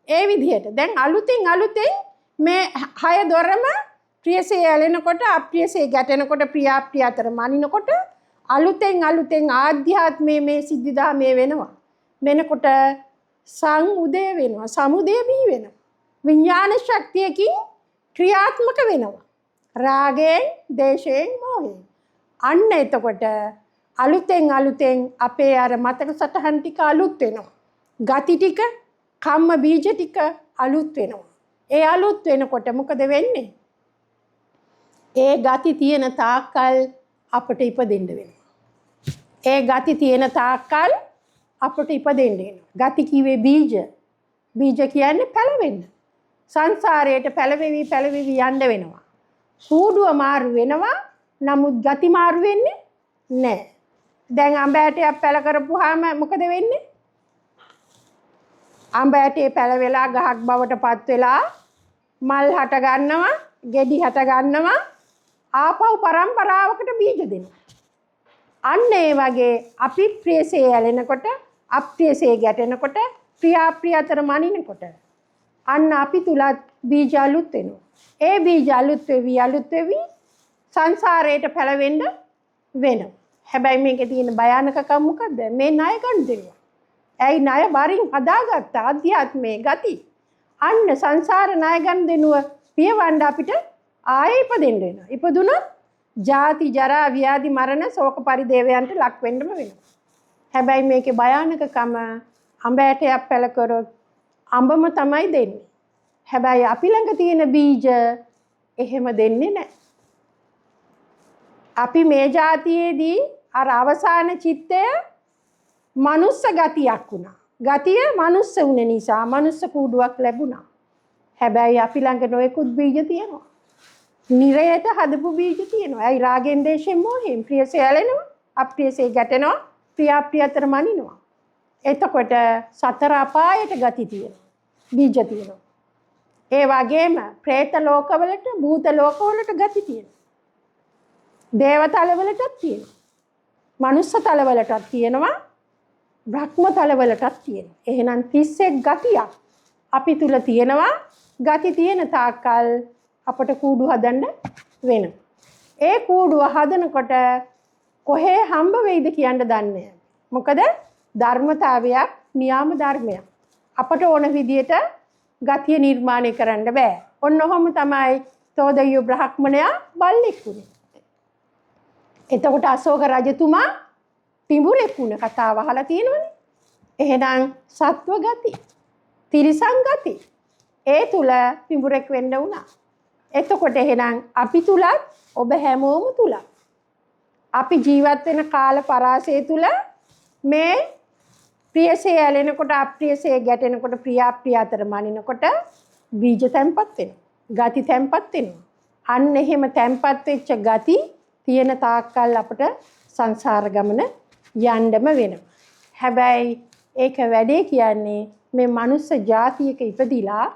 ඒ විදිහට දැන් අලුතෙන් මේ හය දොරම ප්‍රියසේ ඇලෙනකොට, අප්‍රියසේ ගැටෙනකොට, ප්‍රියාප්‍රිය අතර මනිනකොට අලුතෙන් ආධ්‍යාත්මයේ මේ සිද්ධාමයේ වෙනවා. වෙනකොට සංඋදය වෙනවා, සමුදය බිහි වෙනවා. විඥාන ශක්තියකින් ක්‍රියාත්මක වෙනවා. රාගයෙන්, දේශයෙන්, මොහයෙන්. අන්න එතකොට අලුතෙන් අපේ අර මතක සටහන් ටික අලුත් වෙනවා. ගති ටික, කම්ම බීජ ටික අලුත් වෙනවා. ඒ අලුත් වෙනකොට මොකද වෙන්නේ? ඒ ගති තියෙන තාක්කල් අපට ඉපදෙන්න වෙනවා. ඒ ගති තියෙන තාක්කල් අපට ඉපදෙන්න වෙනවා. ගති කිව්වේ බීජ. බීජ කියන්නේ පැලවෙන්න. සංසාරයට පැලවෙවි යන්න වෙනවා. කූඩුව මාරු වෙනවා. නමුත් ගති මාරු වෙන්නේ නැහැ. දැන් අඹ ඇටයක් පැල කරපුවාම මොකද වෙන්නේ? අඹ ඇටේ පැල වෙලා ගහක් බවට පත් වෙලා මල් හට ගන්නවා. ගෙඩි හට ගන්නවා ආපහු පරම්පරාවකට බීජ දෙනවා. අන්න ඒ වගේ අපි ප්‍රියසේ ඇලෙනකොට අප්‍රියසේ ගැටෙනකොට ප්‍රියාප්‍රිය අතර මනිනකොට අන්න අපි තුලත් බීජ අලුත් වෙනවා. ඒ බීජ අලුත් වෙවි සංසාරයට පැලවෙන්න වෙනවා. හැබැයි මේකේ තියෙන භයානකකම මොකද්ද? මේ ණය ගන්න දෙනවා. ඇයි ණය බරින් හදාගත්ත අධ්‍යාත්මයේ ගති. අන්න සංසාර ණය ගන්න දෙනුව පියවන්න අපිට ආයෙ ඉපදෙන්න වෙනවා. ඉපදුනොත් ජාති ජරා ව්‍යාධි මරණ ශෝක පරිදේවයන්ට ලක් වෙන්නම වෙනවා. හැබැයි මේකේ භයානකකම අඹ ඇටයක් පැල කරොත් අඹම තමයි දෙන්නේ. හැබැයි අපි ළඟ තියෙන බීජ එහෙම දෙන්නේ නැහැ. අපි මේ જાතියේදී අර අවසාන චිත්තය මනුස්ස ගතියක් වුණා. ගතිය මනුස්ස වුණ නිසා මනුස්ස කූඩුවක් ලැබුණා. හැබැයි අපි ළඟ නොයෙකුත් බීජ තියෙනවා. නිරයට හදපු බීජ තියෙනවා. ඇයි රාගෙන් දේශයෙන් මොහෙන් ප්‍රියසේ ඇලෙනවා, අප්‍රියසේ ගැටෙනවා, ප්‍රියාප්‍රිය අතර මනිනවා. එතකොට සතර අපායට ගති තියෙනවා. බීජ තියෙනවා. ඒ වගේම പ്രേත ලෝකවලට, භූත ලෝකවලට ගති තියෙනවා. දේවතලවලටත් තියෙනවා. මනුස්ස තලවලටත් තියෙනවා. බ්‍රහ්ම තලවලටත් තියෙනවා. එහෙනම් 31 ගතියක් අපි තුල තියෙනවා. ගති තියෙන තාක්කල් අපට කූඩු හදන්න වෙනවා. ඒ කූඩුව හදනකොට කොහේ හම්බ වෙයිද කියන්න දන්නේ නැහැ. මොකද ධර්මතාවයක්, න්‍යාම ධර්මයක්. අපට ඕන විදියට ගතිය නිර්මාණය කරන්න බෑ. ඔන්න ඔහොම තමයි තෝදයු බ්‍රහ්මණයා බල්ලෙක් වුණේ. එතකොට අශෝක රජතුමා පිඹුරෙක් වුණ කතාව අහලා තියෙනවනේ. එහෙනම් සත්ව ගති, තිරිසන් ගති ඒ තුල පිඹුරෙක් වෙන්න වුණා. එතකොට එහෙනම් අපි තුලත් ඔබ හැමෝම තුල අපි ජීවත් වෙන කාල පරාසය තුල මේ ප්‍රියසේ ඇලෙනකොට අප්‍රියසේ ගැටෙනකොට ප්‍රියාප්‍රිය අතර මනිනකොට බීජ තැම්පත් වෙනවා. ගති තැම්පත් වෙනවා. අන්න එහෙම තැම්පත් වෙච්ච ගති තියෙන තාක්කල් අපට සංසාර ගමන යන්නම වෙනවා. හැබැයි ඒක වැඩේ කියන්නේ මේ මනුස්ස ජාතියක ඉපදිලා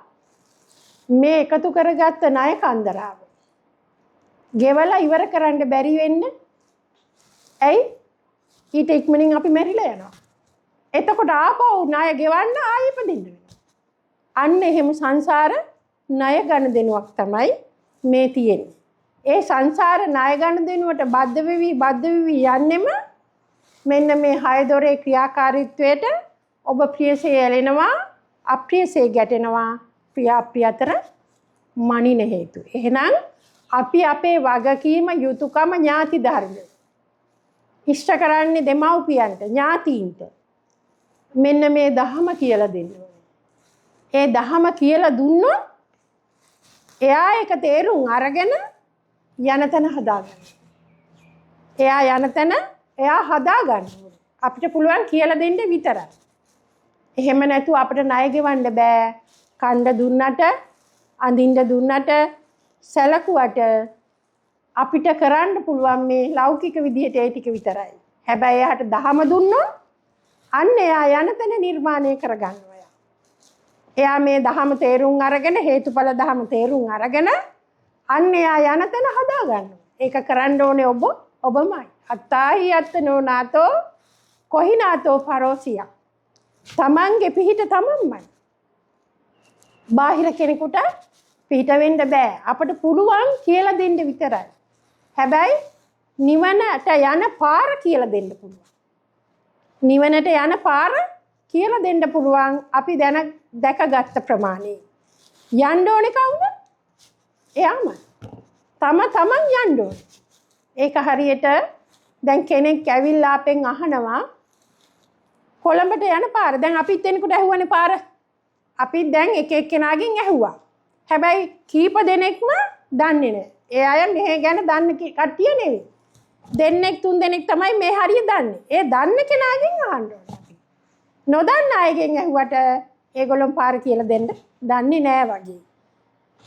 මේ එකතු කරගත්ත ණය කන්දරාව ගෙවලා ඉවර කරන්න බැරි වෙන්න. ඇයි? ඊට ඉක්මනින් අපි මැරිලා යනවා. එතකොට ආපහු ණය ගෙවන්න ආයෙ ඉපදින්න වෙනවා. අන්න එහෙම සංසාර ණය ගන්න දෙනුවක් තමයි මේ තියෙන්නේ. ඒ සංසාර ණය ගන්න දෙනුවට බද්ධ වෙවි යන්නෙම මෙන්න මේ 6 දොරේ ක්‍රියාකාරීත්වයට ඔබ ප්‍රියසේ ඇලෙනවා, අප්‍රියසේ ගැටෙනවා, ප්‍රියාප්‍රිය අතර මනින හේතු. එහෙනම් අපි අපේ වගකීම, යුතුයකම, ඥාති ධර්මය ඉෂ්ට කරන්නේ දෙමව්පියන්ට, ඥාතීන්ට. මෙන්න මේ ධහම කියලා දෙන්න ඕනේ. ඒ ධහම කියලා දුන්නොත් එයා ඒක තේරුම් අරගෙන යන තැන හදාගන්න. එයා යන තැන එයා හදාගන්න ඕනේ. අපිට පුළුවන් කියලා දෙන්න විතරයි. එහෙම නැතුව අපිට ණය ගෙවන්න බෑ. කණ්ඩ දුන්නට, අඳින්න දුන්නට, සැලකුවට අපිට කරන්න පුළුවන් මේ ලෞකික විදිහට ඒ ටික විතරයි. හැබැයි එයාට දහම දුන්නොත් අන්න එයා යන තැන නිර්මාණය කරගන්නවා. එයා මේ දහම තේරුම් අරගෙන, හේතුඵල දහම තේරුම් අරගෙන අන්න එයා යන තැන හදාගන්නවා. ඒක කරන්න ඕනේ ඔබමයි. අත්තාහි අත්තනෝ නාතෝ කොහිනාතෝ පරෝසියා. තමන්ගේ පිහිට තමන්මයි. බාහිර කෙනෙකුට පිහිට වෙන්න බෑ. අපට පුළුවන් කියලා දෙන්න විතරයි. හැබැයි නිවනට යන පාර කියලා දෙන්න පුළුවන්. නිවනට යන පාර කියලා දෙන්න පුළුවන් අපි දැකගත්ත ප්‍රමාණය. යන්න ඕනේ කවුද? එයාම. තමන් යන්න ඕනේ. ඒක හරියට දැන් කෙනෙක් ඇවිල්ලා අපෙන් අහනවා කොළඹට යන පාර. දැන් අපිත් එනකොට ඇහුවනේ පාර. අපි දැන් එක එක්කෙනාගෙන් ඇහුවා. හැබැයි කීප දෙනෙක්ම දන්නේ නැහැ. ඒ අය මෙහෙ ගැන දන්න කට්ටිය නෙවෙයි. දෙන්නෙක් තුන් දෙනෙක් තමයි මේ හරිය දන්නේ. ඒ දන්න කෙනාගෙන් අහන්න ඕනේ අපි. නොදන්න අයගෙන් ඇහුවට ඒගොල්ලෝ පාර කියලා දෙන්න දන්නේ නැහැ වගේ.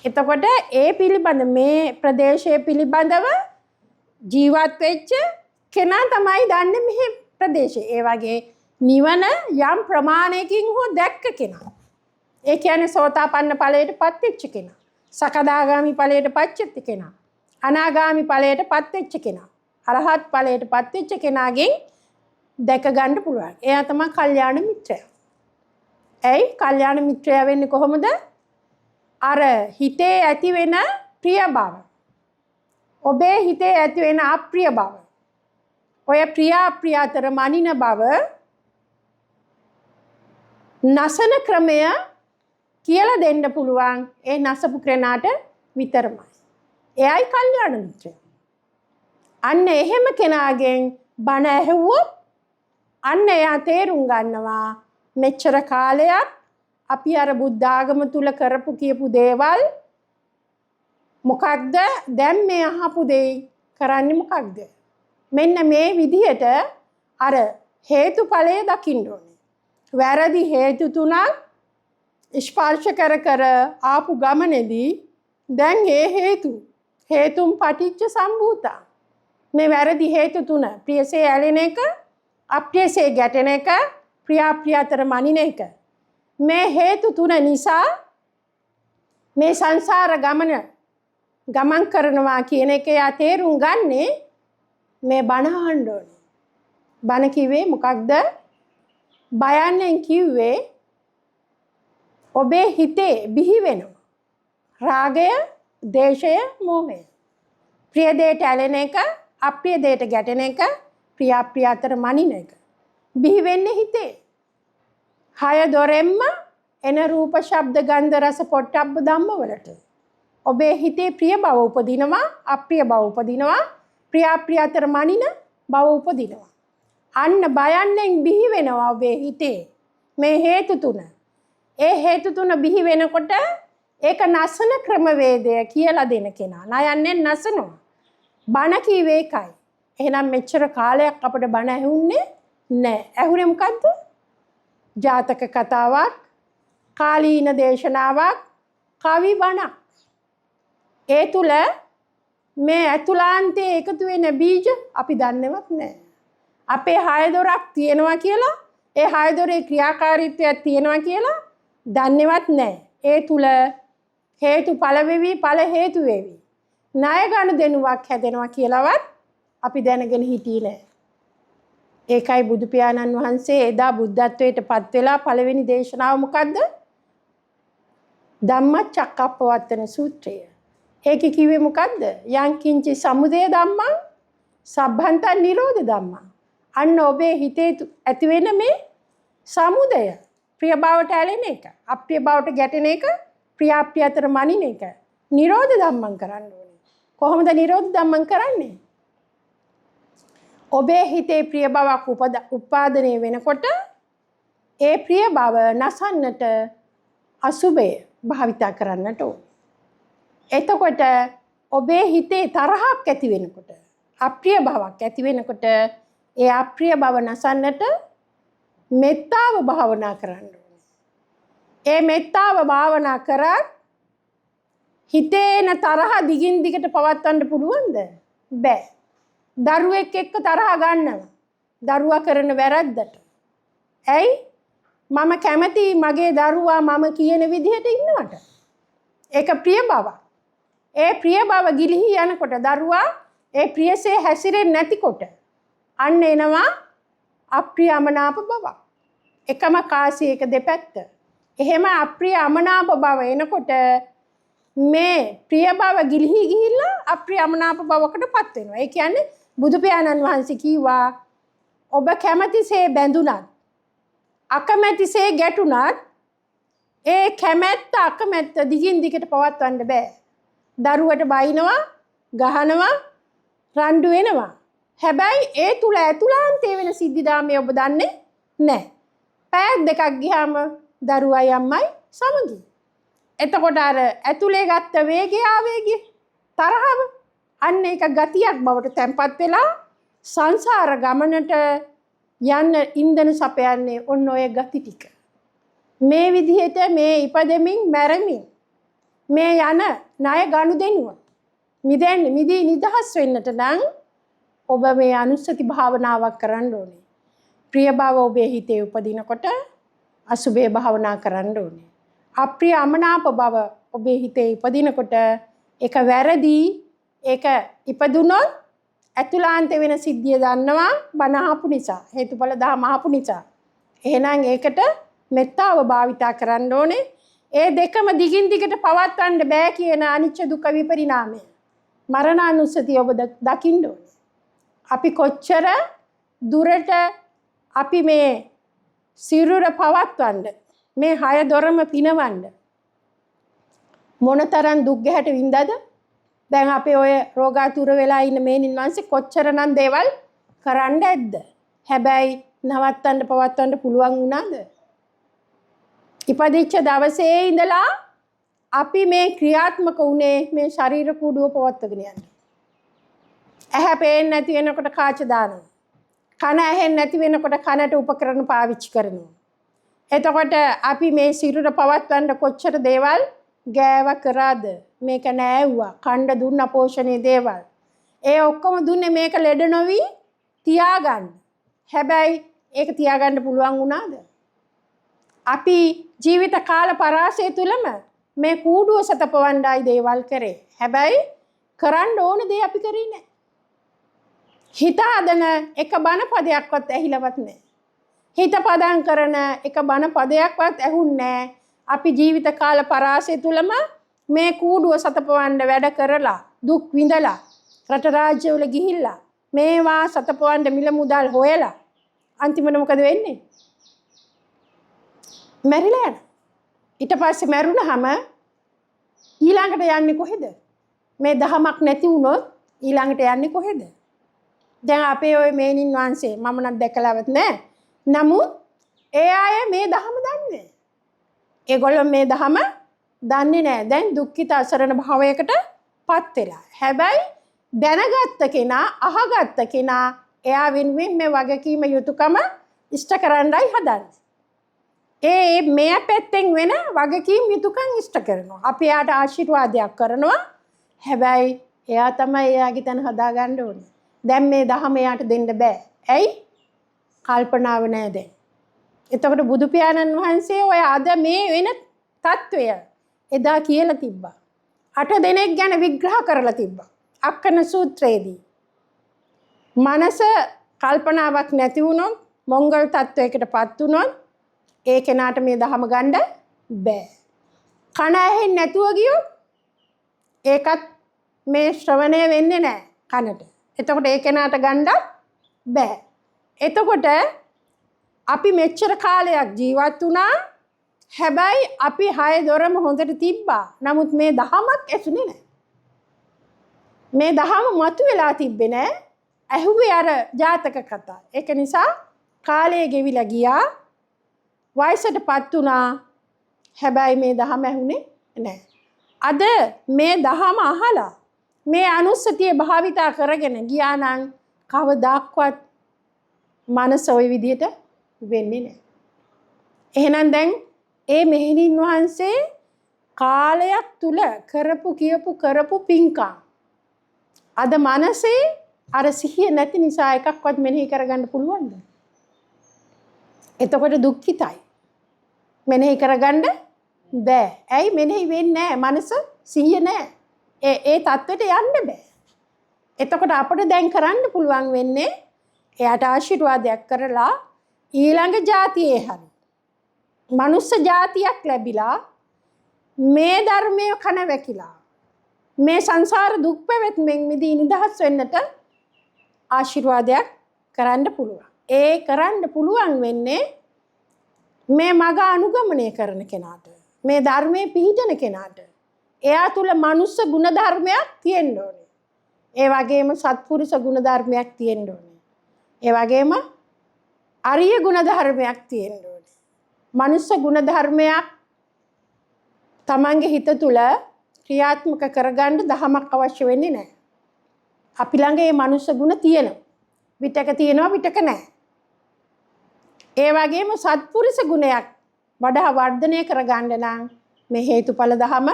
එතකොට ඒ පිළිබඳ මේ ප්‍රදේශයේ පිළිබඳව ජීවත් වෙච්ච කෙනා තමයි දන්නේ මේ ප්‍රදේශය. ඒ වගේ නිවන යම් ප්‍රමාණයකින් හෝ දැක්ක කෙනා. ඒ කියන්නේ සෝතාපන්න ඵලයට පත් වෙච්ච කෙනා. සකදාගාමි ඵලයට පත්වෙච්ච කෙනා. අනාගාමි ඵලයට පත්වෙච්ච කෙනා. අරහත් ඵලයට පත්වෙච්ච කෙනාගෙන් දැක ගන්න පුළුවන්. එයා තමයි කල්යාණ මිත්‍රයා. ඇයි කල්යාණ මිත්‍රයා වෙන්නේ කොහොමද? අර හිතේ ඇති වෙන ප්‍රිය බව. ඔබේ හිතේ ඇති වෙන අප්‍රිය බව. ඔය ප්‍රිය අප්‍රිය අතර මනින බව නසන ක්‍රමය කියලා දෙන්න පුළුවන් ඒ නසපු කෙනාට විතරමයි. එයයි කල්යාණ මිත්‍රය. අන්න එහෙම කෙනාගෙන් බණ ඇහුවොත් අන්න එයා තේරුම් ගන්නවා මෙච්චර කාලයක් අපි අර බුද්ධ ආගම තුල කරපු කියපු දේවල් මොකක්ද දැන් මේ අහපු දෙයි කරන්නේ මොකක්ද? මෙන්න මේ විදිහට අර හේතුඵලය දකින්න ඕනේ. වැරදි හේතු තුනක් ස්පර්ශ කර කර ආපු ගමනේදී දැන් ඒ හේතුන් පටිච්ච සම්භූතා. මේ වැරදි හේතු තුන ප්‍රියසේ ඇලෙන එක, අප්‍රියසේ ගැටෙන එක, ප්‍රිය අතර මනින එක. මේ හේතු තුන නිසා මේ සංසාර ගමන් කරනවා කියන එක යා තේරුම් ගන්නේ මේ බණ අහන්න ඕනේ. බණ කිව්වේ මොකක්ද? බයන්නේ කිව්වේ ඔබේ හිතේ බිහි වෙනවා රාගය, දේශය, මෝහය. ප්‍රිය දෙයට ඇලෙන එක, අප්‍රිය දෙයට ගැටෙන එක, ප්‍රිය අතර මනින එක. බිහි වෙන්නේ හිතේ. 6 දොරෙන්ම එන රූප, ශබ්ද, ගන්ධ, රස, පොට්ටබ්බ ධම්ම වලට ඔබේ හිතේ ප්‍රිය බව උපදිනවා, අප්‍රිය බව උපදිනවා, ප්‍රිය අතර මනින බව උපදිනවා. අන්න බයන්නේ බිහි වෙනවා ඔබේ හිතේ මේ හේතු තුන. ඒ හේතු තුන බිහි වෙනකොට ඒක නසන ක්‍රමවේදය කියලා දෙන කෙනා. නයන්නේ නසනවා. බණ කීවේ ඒකයි. එහෙනම් මෙච්චර කාලයක් අපිට බණ ඇහුන්නේ නැහැ. ඇහුනේ මොකද්ද? ජාතක කතාවක්, කාලීන දේශනාවක්, කවි බණක්. ඒ තුල මේ ඇතුළාන්තයේ එකතු වෙන බීජ අපි දන්නේවත් නැහැ. අපේ 6 දොරක් තියෙනවා කියලා, ඒ 6 දොරේ ක්‍රියාකාරීත්වයක් තියෙනවා කියලා දන්නේවත් නැහැ. ඒ තුල හේතු ඵල වෙවි, ඵල හේතු වෙවි. ණය ගනුදෙනුවක් හැදෙනවා කියලාවත් අපි දැනගෙන හිටියේ නැහැ. ඒකයි බුදු පියාණන් වහන්සේ එදා බුද්ධත්වයට පත් වෙලා පළවෙනි දේශනාව මොකද්ද? ධම්මචක්කප්පවත්තන සූත්‍රය. ඒකේ කිව්වේ මොකද්ද? යං කිංචි සමුදය ධම්මං සබ්බන්ත නිරෝධ ධම්මං. අන්න ඔබේ හිතේ ඇති වෙන මේ සමුදය, ප්‍රිය බවට ඇලෙන එක, අප්‍රිය බවට ගැටෙන එක, ප්‍රිය අතර මනින එක නිරෝධ ධම්මං කරන්න ඕනේ. කොහොමද නිරෝධ ධම්මං කරන්නේ? ඔබේ හිතේ ප්‍රිය බවක් උපාදනය වෙනකොට ඒ ප්‍රිය බව නසන්නට අසුබය භාවිතා කරන්නට ඕන. එතකොට ඔබේ හිතේ තරහක් ඇති වෙනකොට, අප්‍රිය බවක් ඇති වෙනකොට ඒ අප්‍රිය බව නසන්නට මෙත්තාව භාවනා කරන්න ඕනේ. ඒ මෙත්තාව භාවනා කරත් හිතේන තරහ දිගින් දිගට පවත්වන්න පුළුවන්ද? බෑ. දරුවෙක් එක්ක තරහ ගන්නවා. දරුවා කරන වැරද්දට. ඇයි? මම කැමති මගේ දරුවා මම කියන විදිහට ඉන්නවට. ඒක ප්‍රිය බව. ඒ ප්‍රිය බව ගිලිහි යනකොට දරුවා ඒ ප්‍රියසේ හැසිරෙන්නේ නැතිකොට අන්න එනවා අප්‍රිය අමනාප බව. එකම කාසියක දෙපැත්ත. එහෙම අප්‍රිය අමනාප බව එනකොට මේ ප්‍රිය බව ගිලිහි ගිහිල්ලා අප්‍රිය අමනාප බවකටපත් වෙනවා. ඒ කියන්නේ බුදු පියාණන් වහන්සේ කීවා ඔබ කැමැතිසේ බැඳුනත් අකමැතිසේ ගැටුණත් ඒ කැමැත්ත අකමැත්ත දිගින් දිගට පවත්වන්න බෑ. දරුවට බයිනවා, ගහනවා, රණ්ඩු වෙනවා. හැබැයි ඒ තුල ඇතුළාන්තයේ වෙන සිද්ධිදාමය ඔබ දන්නේ නැහැ. පැයක් දෙකක් ගියාම දරුවයි අම්මයි සමගි. එතකොට අර ඇතුලේ ගත්ත වේගය ආවේගය තරහව අන්න ඒක ගතියක් බවට තැම්පත් වෙලා සංසාර ගමනට යන්න ඉන්ධන සපයන්නේ ඔන්න ඔය ගති ටික. මේ විදිහට මේ ඉපදෙමින් මැරෙමින් මේ යන ණය ගනුදෙනුව මිදී නිදහස් වෙන්නට නම් ඔබ මේ අනුස්සති භාවනාවක් කරන්න ඕනේ. ප්‍රිය භාව ඔබේ හිතේ උපදිනකොට අසුභේ භාවනා කරන්න ඕනේ. අප්‍රිය අමනාප බව ඔබේ හිතේ ඉපදිනකොට ඒක වැරදි. ඒක ඉපදුනොත් ඇතුළාන්ත වෙන සිද්ධිය දන්නවා බණ අහපු නිසා, හේතුඵල දහම අහපු නිසා. එහෙනම් ඒකට මෙත්තාව භාවිතා කරන්න ඕනේ. ඒ දෙකම දිගින් දිගට පවත්වන්න බෑ කියන අනිච්ච දුක්ඛ විපරිණාමය. මරණානුස්සතිය ඔබ දකින්න ඕනේ. අපි කොච්චර දුරට අපි මේ සිරුර පවත්වන්න, මේ 6 දොරම පිනවන්න මොනතරම් දුක් ගැහැට වින්දාද? දැන් අපේ ඔය රෝගාතුර වෙලා ඉන්න මේනින් වංශේ කොච්චරනම් දේවල් කරන්න ඇද්ද? හැබැයි නවත්තන්න පවත්වන්න පුළුවන් වුණාද? ඉපදිච්ච දවසේ ඉඳලා අපි මේ ක්‍රියාත්මක වුණේ මේ ශරීර කූඩුව පවත්වගෙන යන්න. ඇහැ පේන්නේ නැති වෙනකොට කාච දානවා. කන ඇහෙන්නේ නැති වෙනකොට කනට උපකරණ පාවිච්චි කරනවා. එතකොට අපි මේ සිරුර පවත්වන්න කොච්චර දේවල් ගෑව කරාද? මේක නෑවුවා. කණ්ඩ දුන්න පෝෂණයේ දේවල්. ඒ ඔක්කොම දුන්නේ මේක ලෙඩ නොවි තියාගන්න. හැබැයි ඒක තියාගන්න පුළුවන් වුණාද? අපි ජීවිත කාල පරාසය තුලම මේ කූඩුව සතපවණ්ඩයි දේවල් කරේ. හැබැයි කරන්න ඕන දේ අපි කරේ නෑ. හිත හදන එක බණ පදයක්වත් ඇහිලවත් නෑ. හිත පදම් කරන එක බණ පදයක්වත් ඇහුන්නේ නෑ. අපි ජීවිත කාල පරාසය තුලම මේ කූඩුව සතපවන්න වැඩ කරලා දුක් විඳලා රට රාජ්‍යවල ගිහිල්ලා මේවා සතපවන්න මිල මුදල් හොයලා අන්තිමට මොකද වෙන්නේ? මැරිලා යන. ඊට පස්සේ මැරුණාම ඊළඟට යන්නේ කොහෙද? මේ දහමක් නැති වුණොත් ඊළඟට යන්නේ කොහෙද? දැන් අපේ ඔය මේනින් වංශේ මම නම් දැකලවත් නැහැ. නමුත් ඒ අය මේ දහම දන්නේ. ඒගොල්ලෝ මේ දහම දන්නේ නැහැ. දැන් දුක්ඛිත අසරණ භාවයකට පත් වෙලා. හැබැයි දැනගත්ත කෙනා, අහගත්ත කෙනා එයා වෙනුවෙන් මේ වගකීම යුතුයකම ඉෂ්ට කරන්නයි හදන්නේ. ඒ මේ පැත්තෙන් වෙන වගකීම් යුතුයකම් ඉෂ්ට කරනවා. අපි එයාට ආශිර්වාදයක් කරනවා. හැබැයි එයා තමයි එයාගේ තන හදා ගන්න ඕනේ. දැන් මේ දහම එයාට දෙන්න බෑ. ඇයි? කල්පනාව නැහැ දැන්. එතකොට බුදු පියාණන් වහන්සේ ඔය අද මේ වෙන తত্ত্বය එදා කියලා තිබ්බා. 8 දෙනෙක් ගැන විග්‍රහ කරලා තිබ්බා. අක්කන සූත්‍රයේදී. මනස කල්පනාවක් නැති වුණොත්, මොංගල් තත්වයකටපත් වුණොත් ඒ කෙනාට මේ දහම ගන්න බෑ. කන ඇහෙන්නේ නැතුව ගියොත් ඒකත් මේ ශ්‍රවණය වෙන්නේ නැහැ කනට. එතකොට ඒ කෙනාට ගන්නත් බෑ. එතකොට අපි මෙච්චර කාලයක් ජීවත් වුණා. හැබැයි අපි 6 දොරම හොඳට තිබ්බා. නමුත් මේ දහමක් ඇසුනේ නැහැ. මේ දහම මතුවලා තිබ්බේ නැහැ. ඇහුවේ අර ජාතක කතා. ඒක නිසා කාලය ගෙවිලා ගියා. වයසටපත් වුණා. හැබැයි මේ දහම ඇහුනේ නැහැ. අද මේ දහම අහලා මේ අනුස්සතිය භාවිතා කරගෙන ගියා නම් කවදාක්වත් මනස ওই විදියට වෙන්නේ නැහැ. එහෙනම් දැන් ඒ මෙහෙණින් වහන්සේ කාලයක් තුල කරපු පින්කම් අද මනසේ අර සිහිය නැති නිසා එකක්වත් මෙනෙහි කරගන්න පුළුවන්ද? එතකොට දුක්ඛිතයි. මෙනෙහි කරගන්න බෑ. ඇයි මෙනෙහි වෙන්නේ නැහැ? මනස සිහිය නැහැ. ඒ தത്വෙට යන්න බෑ. එතකොට අපිට දැන් කරන්න පුළුවන් වෙන්නේ එයාට ආශිර්වාදයක් කරලා ඊළඟ જાතියේ හරි මනුස්ස જાතියක් ලැබිලා මේ ධර්මයේ කන වැකිලා මේ සංසාර දුක් පැවැත්මෙන් මිදී නිදහස් වෙන්නට ආශිර්වාදයක් කරන්න පුළුවන්. ඒ කරන්න පුළුවන් වෙන්නේ මේ මඟ අනුගමනය කරන කෙනාට, මේ ධර්මයේ පිහිටන කෙනාට. එයා තුල මනුස්ස ගුණ ධර්මයක් තියෙන්න ඕනේ. ඒ වගේම සත්පුරුෂ ගුණ ධර්මයක් තියෙන්න ඕනේ. ඒ වගේම අරිය ගුණ ධර්මයක් තියෙන්න ඕනේ. මනුස්ස ගුණ ධර්මයක් තමන්ගේ හිත තුල ක්‍රියාත්මක කරගන්න දහමක් අවශ්‍ය වෙන්නේ නැහැ. අපි ළඟ මේ මනුස්ස ගුණ තියෙනවා. විතක තියෙනවා, විතක නැහැ. ඒ වගේම සත්පුරුෂ ගුණයක් වඩා වර්ධනය කරගන්න නම් මේ හේතුඵල දහම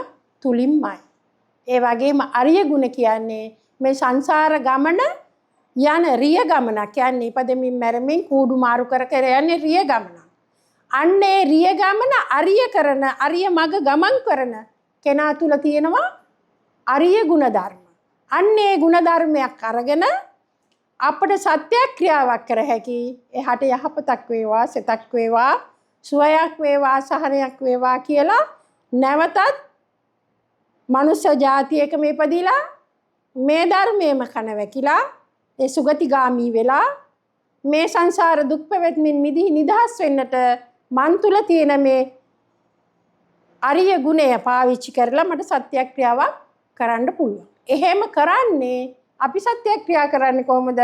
තුලින්මයි. ඒ වගේම අරිය ගුණ කියන්නේ මේ සංසාර ගමන යන රිය ගමනක්. කියන්නේ ඉපදෙමින් මැරෙමින් කූඩු මාරු කර කර යන්නේ රිය ගමන. අන්නේ රිය ගමන අරිය කරන, අරිය මග ගමන් කරන කෙනා තුල තියෙනවා අරිය ගුණධර්ම. අන්නේ ගුණධර්මයක් අරගෙන අපිට සත්‍යක්‍රියාවක් කර හැකි. එහාට යහපතක් වේවා, සිතක් වේවා, සුවයක් වේවා, සහනයක් වේවා කියලා නැවතත් මනුෂ්‍ය ජාතියක මේ ඉපදිලා මේ ධර්මයේම කන වැකිලා ඒ සුගතිගාමී වෙලා මේ සංසාර දුක් පැවැත්මින් මිදී නිදහස් වෙන්නට මන් තුල තියෙන මේ අරිය ගුණය පාවිච්චි කරලා මට සත්‍යක්‍රියාවක් කරන්න පුළුවන්. එහෙම කරන්නේ අපි සත්‍යක්‍රියා කරන්නේ කොහොමද?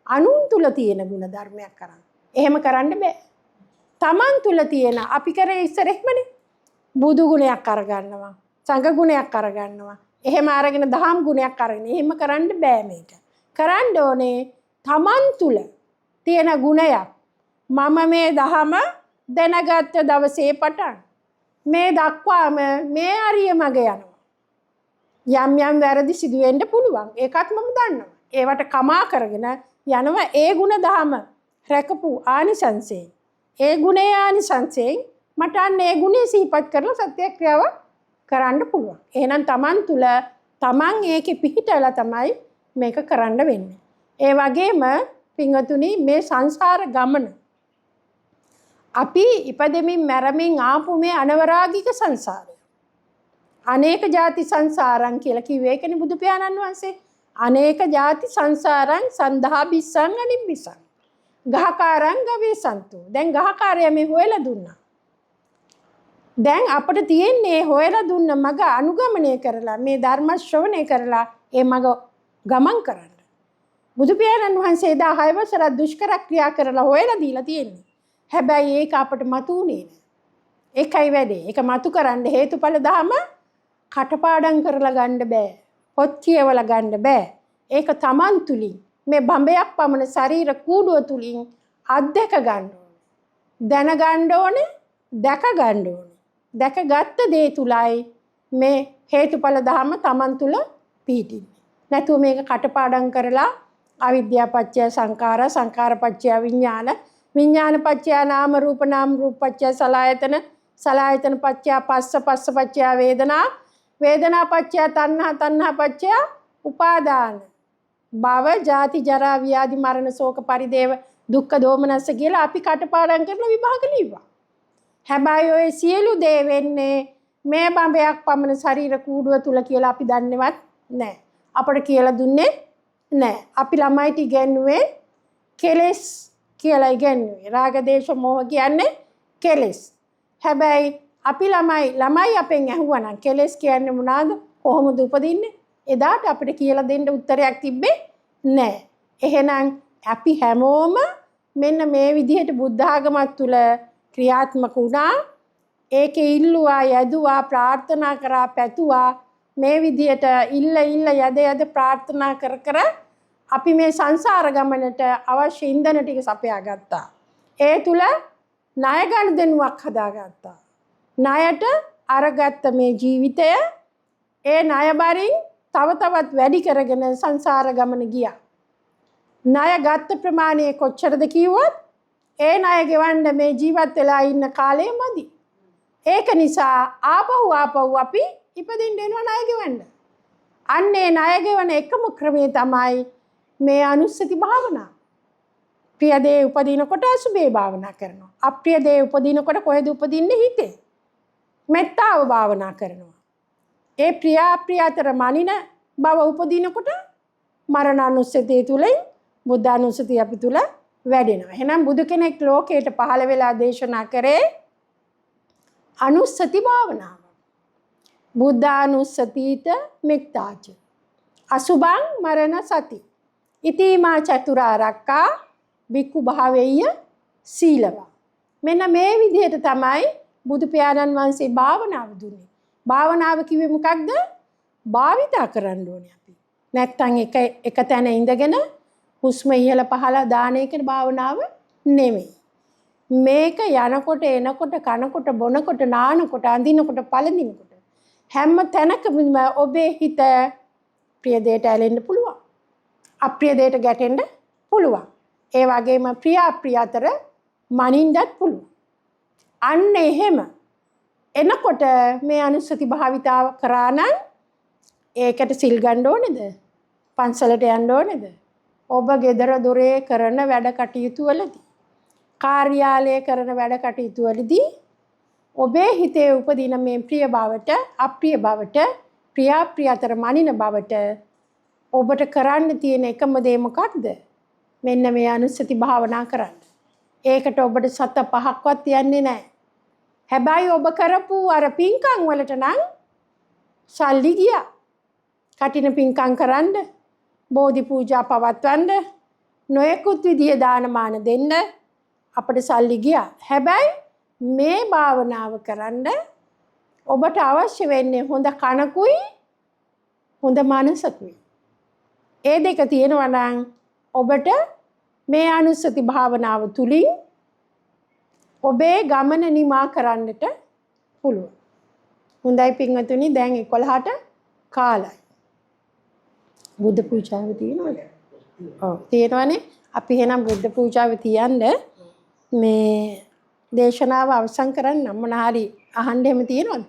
අනුන් තුල තියෙන ගුණ ධර්මයක් කරන්නේ. එහෙම කරන්න බෑ. Taman තුල තියෙන අපි කරේ ඉස්සරෙහිමනේ. බුදු ගුණයක් අරගන්නවා. සංඝ ගුණයක් අරගන්නවා. එහෙම අරගෙන දහම් ගුණයක් අරගෙන එහෙම කරන්න බෑ මේක. කරන්න ඕනේ Taman තුල තියෙන ගුණයක්. මම මේ දහම දැනගත්ත දවසේ පටන් මේ දක්වාම මේ අරිය මග යනවා. යම් යම් වැරදි සිදු වෙන්න පුළුවන්. ඒකත් මම දන්නවා. ඒවට කමා කරගෙන යනවා ඒ ගුණ දහම රැකපු ආනිසංසයෙන්. ඒ ගුණේ ආනිසංසයෙන් මට අන්න ඒ ගුණේ සිහිපත් කරලා සත්‍යක්‍රියාව කරන්න පුළුවන්. එහෙනම් Taman තුල Taman ඒකේ පිහිටලා තමයි මේක කරන්න වෙන්නේ. ඒ වගේම පින්වතුනි මේ සංසාර ගමන අපි ඉපදෙමින් මැරෙමින් ආපු මේ අනවරාගික සංසාරය. අනේක ಜಾති සංසාරං කියලා කිව්වේ ඒකනේ බුදු පියාණන් වහන්සේ. අනේක ಜಾති සංසාරං සන්දහා බිස්සං අනිබ්බිසං. ගහකාරං ගවේසන්තු. දැන් ගහකාරයා මේ හොයලා දුන්නා. දැන් අපිට තියෙන්නේ හොයලා දුන්න මග අනුගමනය කරලා මේ ධර්ම ශ්‍රවණය කරලා ඒ මග ගමන් කරන්න. බුදු පියාණන් වහන්සේ 16 වසර දුෂ්කර ක්‍රියා කරලා හොයලා දීලා තියෙන්නේ. හැබැයි ඒක අපිට මතුුනේ නෑ. ඒකයි වැඩේ. ඒක මතු කරන්න හේතුඵල ධම කටපාඩම් කරලා ගන්න බෑ. පොත් කියවලා ගන්න බෑ. ඒක Taman තුලින් මේ බඹයක් පමණ ශරීර කූඩුව තුලින් අත්දැක ගන්න ඕනේ. දැනගන්න ඕනේ, දැක ගන්න ඕනේ. දැකගත්ත දේ තුලයි මේ හේතුඵල ධම Taman තුල පිහිටින්නේ. නැතුව මේක කටපාඩම් කරලා අවිද්‍යාව පත්‍ය සංඛාර, සංඛාර පත්‍ය විඥාන, විඥාන පත්‍ය නාම රූප, නාම රූප පත්‍ය සලආයතන, සලආයතන පත්‍ය පස්ස, පස්ස පත්‍ය වේදනා, වේදනා පත්‍ය තණ්හා, තණ්හා පත්‍ය උපාදාන, භව ජාති ජරා ව්‍යාධි මරණ ශෝක පරිදේව දුක්ඛ දෝමනස්ස කියලා අපි කටපාඩම් කරන විභාග ලිව්වා. හැබැයි ඔය සියලු දේ වෙන්නේ මේ බඹයක් පමණ ශරීර කූඩුව තුල කියලා අපි දන්නේවත් නැහැ. අපට කියලා දුන්නේ නැහැ. අපි ළමයිට ඉගෙනුවේ කෙලෙස් කියලා ඉගෙනුවේ. රාග දේශ මොහ කියන්නේ කෙලෙස්. හැබැයි අපි ළමයි අපෙන් ඇහුවනම් කෙලෙස් කියන්නේ මොනවාද? කොහොමද උපදින්නේ? එදාට අපිට කියලා දෙන්න උත්තරයක් තිබ්බේ නැහැ. එහෙනම් අපි හැමෝම මෙන්න මේ විදිහට බුද්ධ ආගමත් තුල ක්‍රියාත්මක වුණා. ඒකේ ඉල්ලුවා, යදුවා, ප්‍රාර්ථනා කරා, පැතුවා. මේ විදිහට ඉල්ල යද ප්‍රාර්ථනා කර අපි මේ සංසාර ගමනට අවශ්‍ය ඉන්ධන ටික සපයා ගත්තා. ඒ තුල ණය ගනුදෙනුවක් හදාගත්තා. ණයට අරගත්ත මේ ජීවිතය ඒ ණය බරින් තව තවත් වැඩි කරගෙන සංසාර ගමන ගියා. ණය ගත්ත ප්‍රමාණය කොච්චරද කිව්වොත් ඒ ණය ගෙවන්න මේ ජීවත් වෙලා ඉන්න කාලය මදි. ඒක නිසා ආපහු අපි ඉපදින්න වෙනවා ණය ගෙවන්න. අන්නේ ණය ගෙවන එකම ක්‍රමය තමයි මේ අනුස්සති භාවනාව. ප්‍රිය දේ උපදිනකොට අසුභේ භාවනා කරනවා. අප්‍රිය දේ උපදිනකොට කොහෙද උපදින්නේ? හිතේ. මෙත්තාව භාවනා කරනවා. ඒ ප්‍රිය අප්‍රිය අතර මනින බව උපදිනකොට මරණානුස්සතිය තුලින් බුද්ධානුස්සතිය අපි තුල වැඩෙනවා. එහෙනම් බුදු කෙනෙක් ලෝකයට පහළ වෙලා දේශනා කරේ අනුස්සති භාවනාව. බුද්ධානුස්සතිත මෙත්තාච අසුභං මරණ සති ඉතිමා චතුරාර්යකා බික්ඛු භාවෙය්‍ය සීලවා. මෙන්න මේ විදිහට තමයි බුදු පියාණන් වහන්සේ භාවනාව දුන්නේ. භාවනාව කිව්වේ මොකක්ද? භාවිතා කරන්න ඕනේ අපි. නැත්තම් එක තැන ඉඳගෙන හුස්ම ඉහළ පහළ දාන එක භාවනාව නෙමෙයි. මේක යනකොට එනකොට කනකොට බොනකොට නානකොට අඳිනකොට පළඳිනකොට හැම තැනකම ඔබේ හිත ප්‍රිය දෙයට ඇලෙන්න පුළුවන්. අප්‍රිය දෙයට ගැටෙන්න පුළුවන්. ඒ වගේම ප්‍රිය අප්‍රිය අතර මනින්නත් පුළුවන්. අන්න එහෙම එනකොට මේ අනුස්සති භාවිතාව කරා නම් ඒකට සිල් ගන්න ඕනේද? පන්සලට යන්න ඕනේද? ඔබ ගෙදර දොරේ කරන වැඩ කටයුතු වලදී, කාර්යාලයේ කරන වැඩ කටයුතු වලදී ඔබේ හිතේ උපදින මේ ප්‍රිය බවට, අප්‍රිය බවට, ප්‍රිය අතර මනින බවට ඔබට කරන්න තියෙන එකම දේ මොකක්ද? මෙන්න මේ අනුස්සති භාවනා කරන්න. ඒකට ඔබට සත 5ක්වත් යන්නේ නැහැ. හැබැයි ඔබ කරපු අර පින්කම් වලට නම් සල්ලි ගියා. කටින පින්කම් කරන්න, බෝධි පූජා පවත්වන්න, නොයෙකුත් විදිය දානමාන දෙන්න අපිට සල්ලි ගියා. හැබැයි මේ භාවනාව කරන්න ඔබට අවශ්‍ය වෙන්නේ හොඳ කනකුයි හොඳ මනසකුයි. ඒ දෙක තියෙනවා නම් ඔබට මේ අනුස්සති භාවනාව තුලින් ඔබේ ගමන නිමා කරන්නට පුළුවන්. හොඳයි පින්වතුනි, දැන් 11ට කාලයි. බුද්ධ පූජාව තියෙනවද? ඔව් තියෙනවනේ. අපි එහෙනම් බුද්ධ පූජාව තියන්න මේ දේශනාව අවසන් කරන්න මොන හරි අහන්න එහෙම තියෙනවද?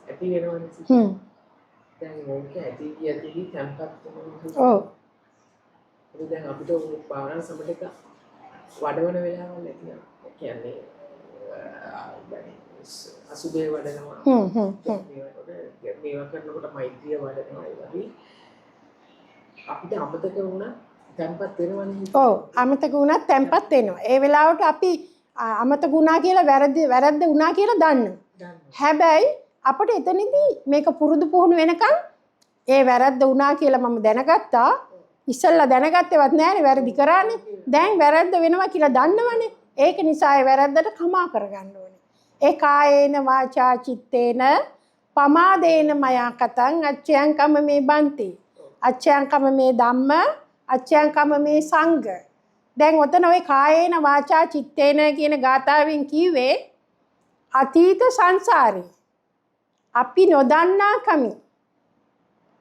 ඇති වෙනවනේ. දැන් ඕක ඇති තැම්පත් වෙනවා. ඔව්. ඒක දැන් අපිට භාවනා සමතක වඩවන වෙලාවල් නැතිනම් කියන්නේ අසුබේ වඩනවා. මේවා කරනකොට මෛත්‍රිය වඩනවා. ඒ වගේ අපිට අමතක වුණා තැම්පත් වෙනවනේ. ඔව් අමතක වුණත් තැම්පත් වෙනවා. ඒ වෙලාවට අපි අමතක වුණා කියලා වැරද්ද වුණා කියලා දන්නවා. හැබැයි අපිට එතනදී මේක පුරුදු පුහුණු වෙනකන් ඒ වැරද්ද වුණා කියලා මම දැනගත්තා. ඉස්සෙල්ලා දැනගත්තේවත් නෑනේ වැරදි කරානේ. දැන් වැරද්ද වෙනවා කියලා දන්නවනේ. ඒක නිසා ඒ වැරද්දට කමා කරගන්න ඕනේ. ඒ කායේන වාචා චිත්තේන පමාදේන මයා කතං අච්ඡයන්කම මේ බන්ති. අච්ඡයන්කම මේ ධම්ම අච්ඡයන්කම මේ සංඝ. දැන් ඔතන ওই කායේන වාචා චිත්තේන කියන ගාථාවෙන් කිව්වේ අතීත සංසාරේ අපි නොදන්නා කමි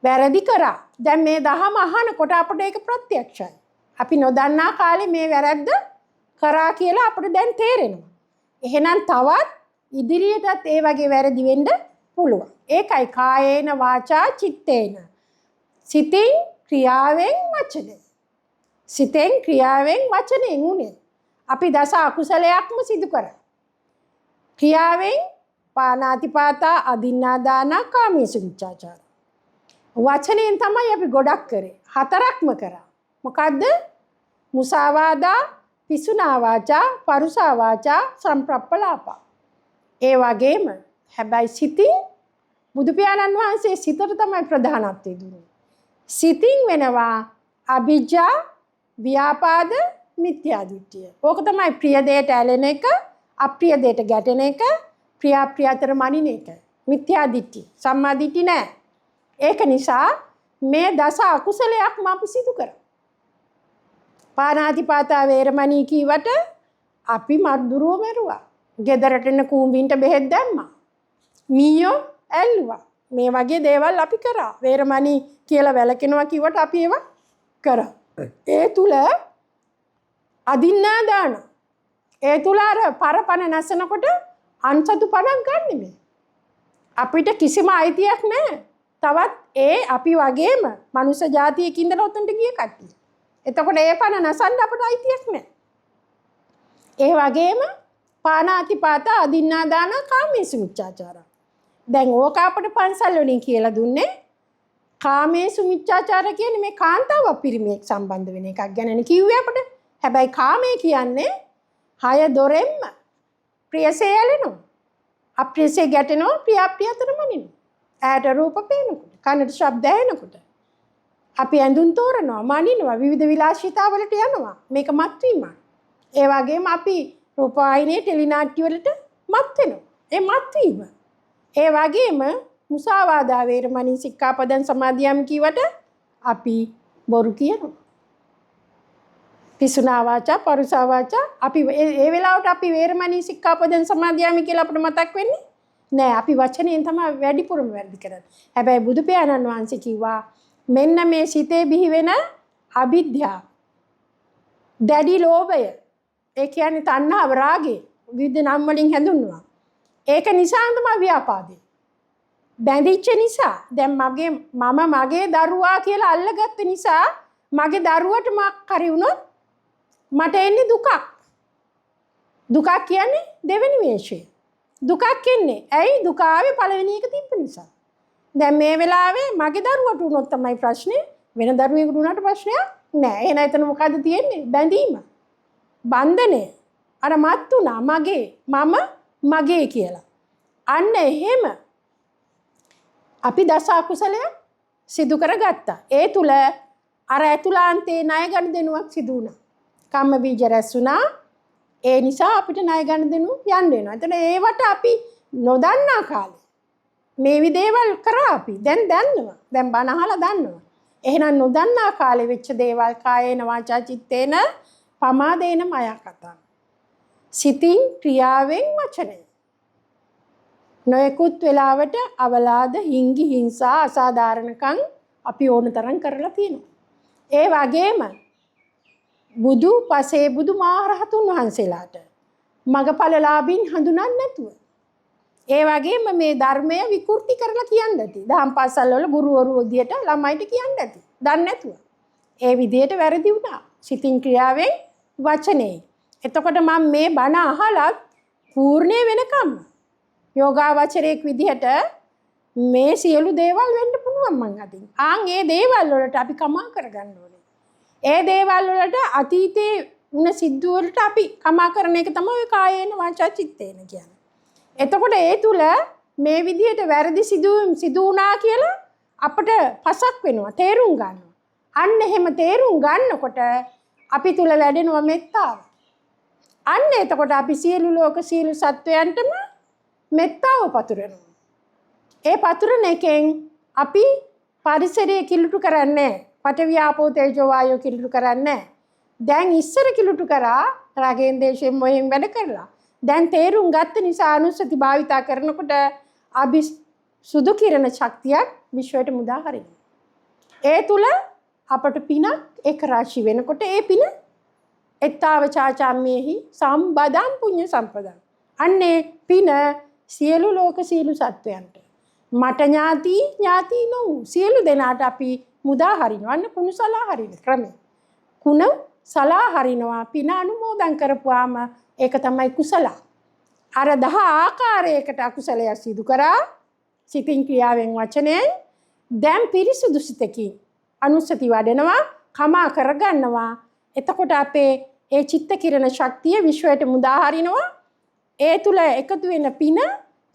වැරදි කරා. දැන් මේ දහම අහනකොට අපිට ඒක ප්‍රත්‍යක්ෂයි. අපි නොදන්නා කාලේ මේ වැරද්ද කරා කියලා අපිට දැන් තේරෙනවා. එහෙනම් තවත් ඉදිරියටත් ඒ වගේ වැරදි වෙන්න පුළුවන්. ඒකයි කායේන වාචා චිත්තේන. සිතින් ක්‍රියාවෙන් වචනෙන්. සිතෙන් ක්‍රියාවෙන් වචනෙන් උනේ. අපි දස අකුසලයක්ම සිදු කරා. ක්‍රියාවෙන් පානාතිපාතා අදින්නාදානා කාමීසු මිච්ඡාචාර. වචනෙන් තමයි අපි ගොඩක් කරේ. 4ක්ම කරා. මොකද්ද? මුසාවාදා, පිසුනා වාචා, පරුසා වාචා, සම්ප්‍රප්පලාපා. ඒ වගේම හැබැයි සිතින් බුදු පියාණන් වහන්සේ සිතට තමයි ප්‍රධානත්වය දුන්නේ. සිතින් වෙනවා අභිජ්ජා, ව්‍යාපාද, මිත්‍යා දෘෂ්ටිය. ඕක තමයි ප්‍රිය දෙයට ඇලෙන එක, අප්‍රිය දෙයට ගැටෙන එක, ප්‍රිය අතර මනින එක. මිත්‍යා දෘෂ්ටි, සම්මා දෘෂ්ටි නෑ. ඒක නිසා මේ දස අකුසලයක්ම අපි සිදු කරා. පානාතිපාතා වේරමණී කීවට අපි මත්දුරුව මරුවා. ගෙදරට එන කූඹින්ට බෙහෙත් දැම්මා. මීයෝ ඇල්ලුවා. මේ වගේ දේවල් අපි කරා. වේරමණී කියලා වැළකෙනවා කිව්වට අපි ඒවා කරා. ඒ තුල අදින්නා දාන. ඒ තුල අර පරපණ නැසනකොට අන්සතු පණක් ගන්න මේ. අපිට කිසිම අයිතියක් නැහැ. තවත් ඒ අපි වගේම මනුෂ්‍ය జాතියක ඉඳලා උතන්ට ගිය කට්ටිය. එතකොට ඒ පණ නැසන්න අපට අයිතියක් නැහැ. ඒ වගේම පානාතිපාතා අදින්නා දාන කාමේසු මිච්ඡාචාර. දැන් ඕක අපට පන්සල් වලින් කියලා දුන්නේ කාමේසු මිච්ඡාචාර කියන්නේ මේ කාන්තාව පිරිමියෙක් සම්බන්ධ වෙන එකක් ගැනනේ කිව්වේ අපට. හැබැයි කාමේ කියන්නේ 6 දොරෙන්ම ප්‍රියසේ ඇලෙනවා. අප්‍රියසේ ගැටෙනවා, ප්‍රිය අතර මනිනවා. ඇයට රූප පේනකොට, කනට ශබ්ද ඇහෙනකොට අපි ඇඳුම් තෝරනවා, මනිනවා, විවිධ විලාසිතාවලට යනවා. මේක මත්වීමක්. ඒ වගේම අපි රූපවාහිනියේ ටෙලිනාට්‍ය වලට මත් වෙනවා. ඒ මත්වීම. ඒ වගේම මුසාවාදා වේරමණී සික්ඛාපදං සමාදියාමි කීවට අපි බොරු කියනවා. පිසුනා වාචා, පරුසා වාචා අපි ඒ වෙලාවට අපි වේරමණී සික්ඛාපදං සමාදියාමි කියලා අපිට මතක් වෙන්නේ නෑ. අපි වචනයෙන් තමයි වැඩිපුරම වැඩි කරන්නේ. හැබැයි බුදු පියාණන් වහන්සේ කිව්වා මෙන්න මේ සිතේ බිහි වෙන අවිද්‍යාව, දැඩි ලෝභය, ඒ කියන්නේ තණ්හාව රාගේ විවිධ නම් වලින් හැඳුන්වනවා. ඒක නිසා තමයි ව්‍යාපාදේ. බැඳිච්ච නිසා දැන් මම මගේ දරුවා කියලා අල්ලගත්ත නිසා මගේ දරුවට මොකක් හරි වුණොත් මට එන්නේ දුකක්. දුකක් කියන්නේ දෙවෙනි වේශය. දුකක් එන්නේ. ඇයි දුක ආවේ පළවෙනි එක තිබ්බ නිසා. දැන් මේ වෙලාවේ මගේ දරුවට වුණොත් තමයි ප්‍රශ්නේ. වෙන දරුවෙකුට වුණාට ප්‍රශ්නයක් නෑ. එහෙනම් එතන මොකද්ද තියෙන්නේ? බැඳීම. බන්ධනය. අර මත් උනා මගේ මම මගේ කියලා. අන්න එහෙම අපි දස අකුසලය සිදු කරගත්තා. ඒ තුල අර ඇතුළාන්තේ ණය ගනුදෙනුවක් සිදු වුණා. කම්ම බීජ රැස් වුණා. ඒ නිසා අපිට ණය ගනුදෙනු යන්න වෙනවා. එතන ඒවට අපි නොදන්නා කාලේ මේ විදේවල් කරා අපි. දැන් දන්නවා. දැන් බණ අහලා දන්නවා. එහෙනම් නොදන්නා කාලේ වෙච්ච දේවල් කායේන වාචා චිත්තේන පමාදේන මයා කතා. සිතින් ක්‍රියාවෙන් වචනයෙන් නොයෙකුත් වෙලාවට අවලාද හිංගි හිංසා අසාධාරණකම් අපි ඕන තරම් කරලා තියෙනවා. ඒ වගේම බුදු පසේ බුදු මහරහතුන් වහන්සේලාට මගපලලාභින් හඳුනන්නේ නැතුව ඒ වගේම මේ ධර්මය විකෘති කරලා කියන්න ඇති. දහම් පාසල් වල ගුරුවරු විදියට ළමයිට කියන්න ඇති. දන්නේ නැතුව. ඒ විදියට වැරදි වුණා. සිතින් ක්‍රියාවෙන් වචනේ. එතකොට මම මේ බණ අහලත් පූර්ණේ වෙනකම් යෝගාවචරයක් විදිහට මේ සියලු දේවල් වෙන්න පුළුවන් මං අතින්. ඒ දේවල් වලට අපි කමා කරගන්න ඕනේ. ඒ දේවල් වලට අතීතේ වුණ සිද්ධු වලට අපි කමා කරන එක තමයි කායේන වාචා චිත්තේන කියන්නේ. එතකොට ඒ තුල මේ විදිහට වැරදි සිදු වුණා කියලා අපිට පසක් වෙනවා, තේරුම් ගන්නවා. අන්න එහෙම තේරුම් ගන්නකොට අපි තුල වැඩෙනවා මෙත්තාව. අන්න එතකොට අපි සියලු ලෝක සියලු සත්වයන්ටම මෙත්තාව පතුරනවා. ඒ පතුරන එකෙන් අපි පරිසරය කිලුටු කරන්නේ, පඨවි ආපෝ තේජෝ වායෝ කිලුටු කරන්නේ. දැන් ඉස්සර කිලුටු කරා රාගෙන් දේශයෙන් මොහෙන් වැඩ කරලා. දැන් තේරුම් ගත්ත නිසා අනුස්සති භාවිතා කරනකොට අපි සුදු කිරණ ශක්තියක් විශ්වයට මුදා හරිනවා. ඒ තුල අපට පිනක් එක රාශි වෙනකොට ඒ පින එත්තාව චාචාම්මේහි සම්බදම් පුඤ්ඤ සම්පදම්. අන්නේ පින සියලු ලෝක සියලු සත්වයන්ට මට ඥාති නෝ සියලු දෙනාට අපි මුදා හරිනවා. අන්න කුණු සලා හරින ක්‍රමය. කුණ සලා හරිනවා පින අනුමෝදන් කරපුවාම ඒක තමයි කුසල. අර 10 ආකාරයකට අකුසලයක් සිදු කරා සිතින් ක්‍රියාවෙන් වචනයෙන් දැන් පිරිසුදු සිතකින් අනුස්සති වඩනවා, කමා කරගන්නවා. එතකොට අපේ ඒ චිත්ත කිරණ ශක්තිය විශ්වයට මුදා හරිනවා. ඒ තුල එකතු වෙන පින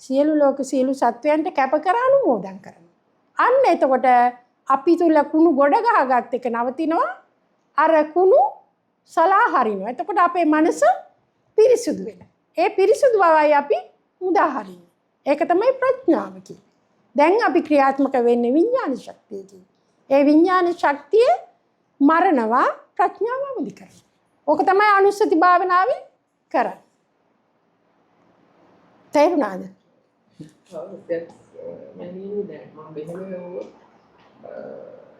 සියලු ලෝක සියලු සත්වයන්ට කැප කර අනුමෝදන් කරනවා. අන්න එතකොට අපි තුල කුණු ගොඩ ගහගත් එක නවතිනවා. අර කුණු සලා හරිනවා. එතකොට අපේ මනස පිරිසුදු වෙනවා. ඒ පිරිසුදු බවයි අපි මුදා හරින්නේ. ඒක තමයි ප්‍රඥාව කියන්නේ. දැන් අපි ක්‍රියාත්මක වෙන්නේ විඥාන ශක්තියකින්. ඒ විඥාන ශක්තිය මරණවා ප්‍රඥාව අවදි කරනවා. ඕක තමයි අනුස්සති භාවනාවේ කරන්නේ. තේරුණාද?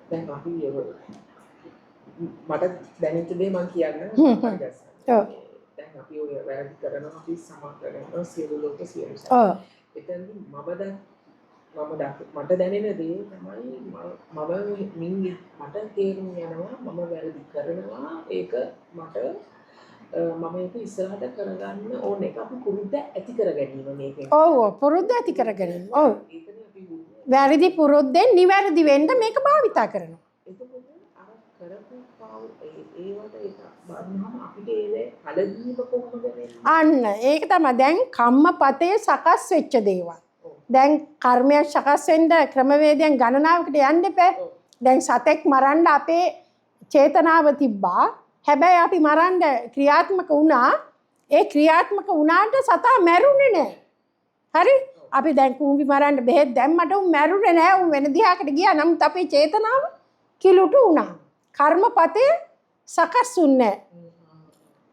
දැන් අපි මට දැනෙච්ච දේ මම කියන්න. දැන් අපි ඔය වැරදි කරනවා, අපි සමත් කරනවා සියලු ලෝක සියලු සත්ත්ව. එතනදි මට දැනෙන දේ තමයි මට තේරුම් යනවා මම වැරදි කරනවා. ඒක මට මම ඒක ඉස්සරහට කරගන්න ඕන එක අපි පුරුද්ද ඇති කරගැනීම මේකෙන්. ඔව් පුරුද්ද ඇති කරගැනීම. ඔව්. වැරදි පුරුද්දෙන් නිවැරදි වෙන්න මේක භාවිතා කරනවා. එතකොට අර කරපු ඒවට ඒක බannහම අපිට ඒ කලදීම කොහොමද වෙන්නේ? අන්න ඒක තමයි දැන් කම්මපතේ සකස් වෙච්ච දේවල්. දැන් කර්මය සකස් වෙන්න ක්‍රමවේදයන් ගණනාවකට යන්න එපා. දැන් සතෙක් මරන්න අපේ චේතනාව තිබ්බා. හැබැයි අපි මරන්න ක්‍රියාත්මක වුණා. ඒ ක්‍රියාත්මක වුණාට සතා මැරුණේ නැහැ. හරි? අපි දැන් කුඹි මරන්න බෙහෙත් දැම්මට උන් මැරුණේ නැහැ. උන් වෙන දිහාකට ගියා. නමුත් අපේ චේතනාව කිලුටු වුණා. කර්මපතේ සකස් වුණේ නැහැ.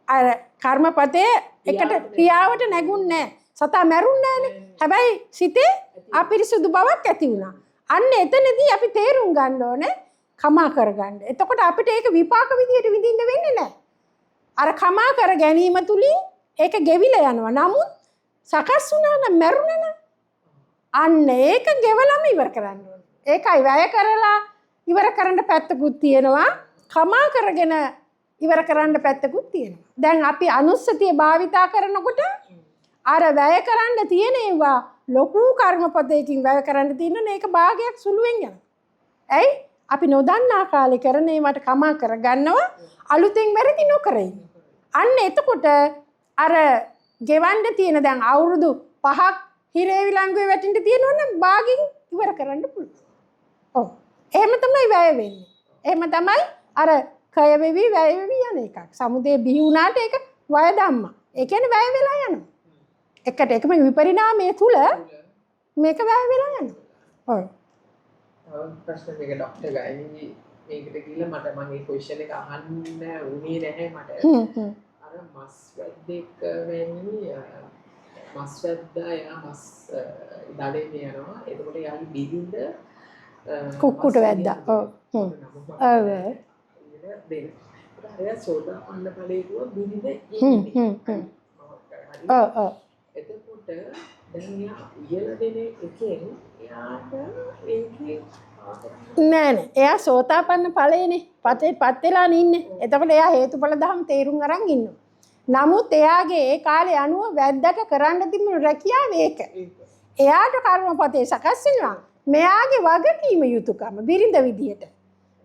අර කර්මපතේ එකට ක්‍රියාවට නැගුණේ නැහැ. සතා මැරුණේ නැහනේ. හැබැයි සිතේ අපිරිසුදු බවක් ඇති වුණා. අන්න එතනදී අපි තේරුම් ගන්න ඕනේ කමා කරගන්න. එතකොට අපිට ඒක විපාක විදියට විඳින්න වෙන්නේ නැහැ. අර කමා කර ගැනීම තුලින් ඒක ගෙවිලා යනවා. නමුත් සකස් වුණා නම් මැරුණා නම් අන්න ඒක ගෙවලම ඉවර කරන්න ඕනේ. ඒකයි වැය කරලා ඉවර කරන්න පැත්තකුත් තියෙනවා. කමා කරගෙන ඉවර කරන්න පැත්තකුත් තියෙනවා. දැන් අපි අනුස්සතිය භාවිතා කරනකොට අර වැය කරන්න තියෙන ඒවා ලොකු කර්මපතයකින් වැය කරන්න තියෙන මේක භාගයක් සුළුවෙන් යනවා. ඇයි? අපි නොදන්නා කාලේ කරන ඒවට කමා කරගන්නවා අලුතෙන් වැරදි නොකර ඉන්න. අන්න එතකොට අර ගෙවන්න තියෙන දැන් අවුරුදු 5ක් හිරේ විලංගුවේ වැටෙන්න තියෙනවා නම් භාගින් ඉවර කරන්න පුළුවන්. ඔව්. එහෙම තමයි වැය වෙන්නේ. එහෙම තමයි අර කය වෙවි වැය වෙවි යන එකක්. සමුදේ බිහි වුණාට ඒක වය ධම්මා. ඒ කියන්නේ වැය වෙලා යනවා. එකට එකම විපරිණාමයේ තුල මේක වැය වෙලා යනවා. ඔව්. ප්‍රශ්න මේක ડોක්ටර් ගායනී මේකට ගිහලා මට මම මේ ක්වෙස්චන් එක අහන්න උනේ නැහැ මට. අර මස් වැද්දෙක් වෙන්නේ මස් වැද්දා යා මස් දඩේ යනවා. එතකොට යාගේ බිරිඳ කුක්කුට වැද්දා. ඔව්. ඔව්. දෙන්න. ඒක සෝදාපන්න ඵලයේ දුව බිරිඳ ඔව්. එතකොට දැන් යා ඉහළ දෙන එකෙන් යාට ඒකේ නෑ. එයා සෝතාපන්න ඵලයේනේ. පත් වෙලා ඉන්නේ. එතකොට එයා හේතුඵල ධම් තේරුම් අරන් ඉන්නවා. නමුත් එයාගේ ඒ කාලේ අනුව වැද්දට කරන්න තිබුණු රැකියාව ඒක. එයාට කර්මපතේ සකස් වෙනවා. මෙයාගේ වගකීම යුතුයකම බිරිඳ විදියට.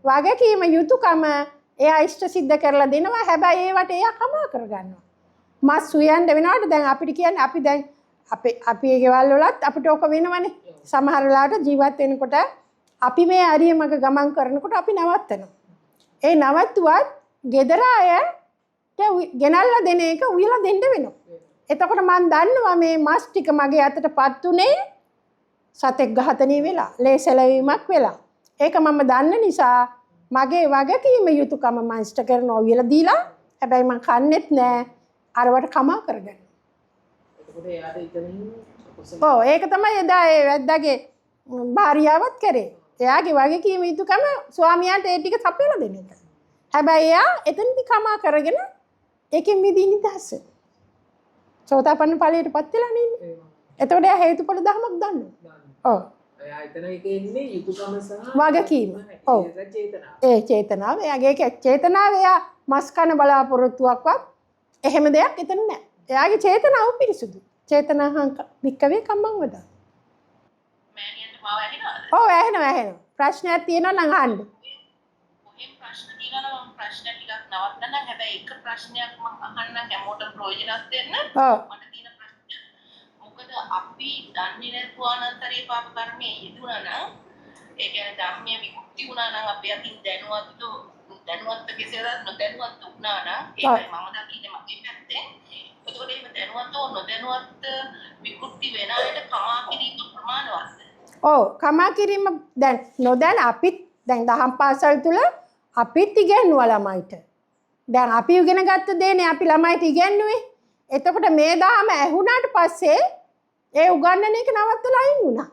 වගකීම යුතුයකම එයා ඉෂ්ට සිද්ධ කරලා දෙනවා. හැබැයි ඒවට එයා කමා කරගන්නවා. මස් සුයන්න වෙනවට දැන් අපිට කියන්නේ අපි දැන් අපේ ගෙවල් වලත් අපිට ඕක වෙනවනේ. සමහර වෙලාවට ජීවත් වෙනකොට අපි මේ අරිය මග ගමන් කරනකොට අපි නවත්තනවා. ඒ නවත්තුවත් ගෙදර අයට ගෙනල්ලා දෙන එක උයලා දෙන්න වෙනවා. එතකොට මම දන්නවා මේ මස් ටික මගේ අතටපත් උනේ සතෙක් ඝාතනය වෙලා, ලේසැලවීමක් වෙලා. ඒක මම දන්න නිසා මගේ වගකීම යුතුයකම මම ඉෂ්ට කරනවා උයලා දීලා. හැබැයි මම කන්නේත් නෑ. අරවට කමා කරගන්න. එතකොට එයාට ඉතින් ඔව් ඒක තමයි එදා ඒ වැද්දාගේ භාර්යාවත් කරේ. එයාගේ වගකීම යුතුයකම ස්වාමියාට ඒ ටික සපයලා දෙන එක. හැබැයි එයා එතනදි කමා කරගෙන ඒකෙන් මිදී නිදහස් වෙනවා. සෝතාපන්න ඵලයටපත් වෙලා නෙන්නේ. එතකොට එයා හේතුඵල ධර්මයක් දන්නවා. ඔව්. එයා එතන එකේ ඉන්නේ යුතුයකම සහ වගකීම. ඔව්. චේතනාව. ඒ චේතනාව එයාගේ චේතනාව එයා මස් කන බලාපොරොත්තුවක්වත් එහෙම දෙයක් එතන නැහැ. එයාගේ චේතනාව පිරිසුදු. චේතනාහං වික්කවේ කම්මං වදා. මෑණියන්ට මාව ඇහෙනවද? ඔව් ඇහෙනවා. ප්‍රශ්නයක් තියෙනවා නම් අහන්න. කොහෙන් ප්‍රශ්න තියෙනවා නම් මම ප්‍රශ්න ටිකක් නවත්තන්න. හැබැයි එක ප්‍රශ්නයක් මම අහන්න හැමෝටම ප්‍රයෝජනවත් වෙන්න. ඔව්. මට තියෙන ප්‍රශ්න. මොකද අපි දන්නේ නැතුව අනන්තරේ පාප කර්මයේ යෙදුණා නම් ඒ කියන්නේ ධර්මයේ විමුක්ති වුණා නම් අපි අතින් දැනුවත් කෙසේවත් නොදැනුවත් වුණා නම් ඒකයි මම දකින්නේ මගේ පැත්තෙන්. එතකොට එහෙම දැනුවත්ව නොදැනුවත් විකෘති වෙන අයට කමා කිරීම ප්‍රමාණවත්ද? ඔව් කමා කිරීම දැන් නොදැන අපිත් දැන් දහම් පාසල් තුල අපිත් ඉගෙනුවා ළමයිට. දැන් අපි ඉගෙන ගත්ත දේනේ අපි ළමයිට ඉගෙනුවේ. එතකොට මේ දහම ඇහුණාට පස්සේ ඒ උගන්නන එක නවත්තලා අයින් වුණා.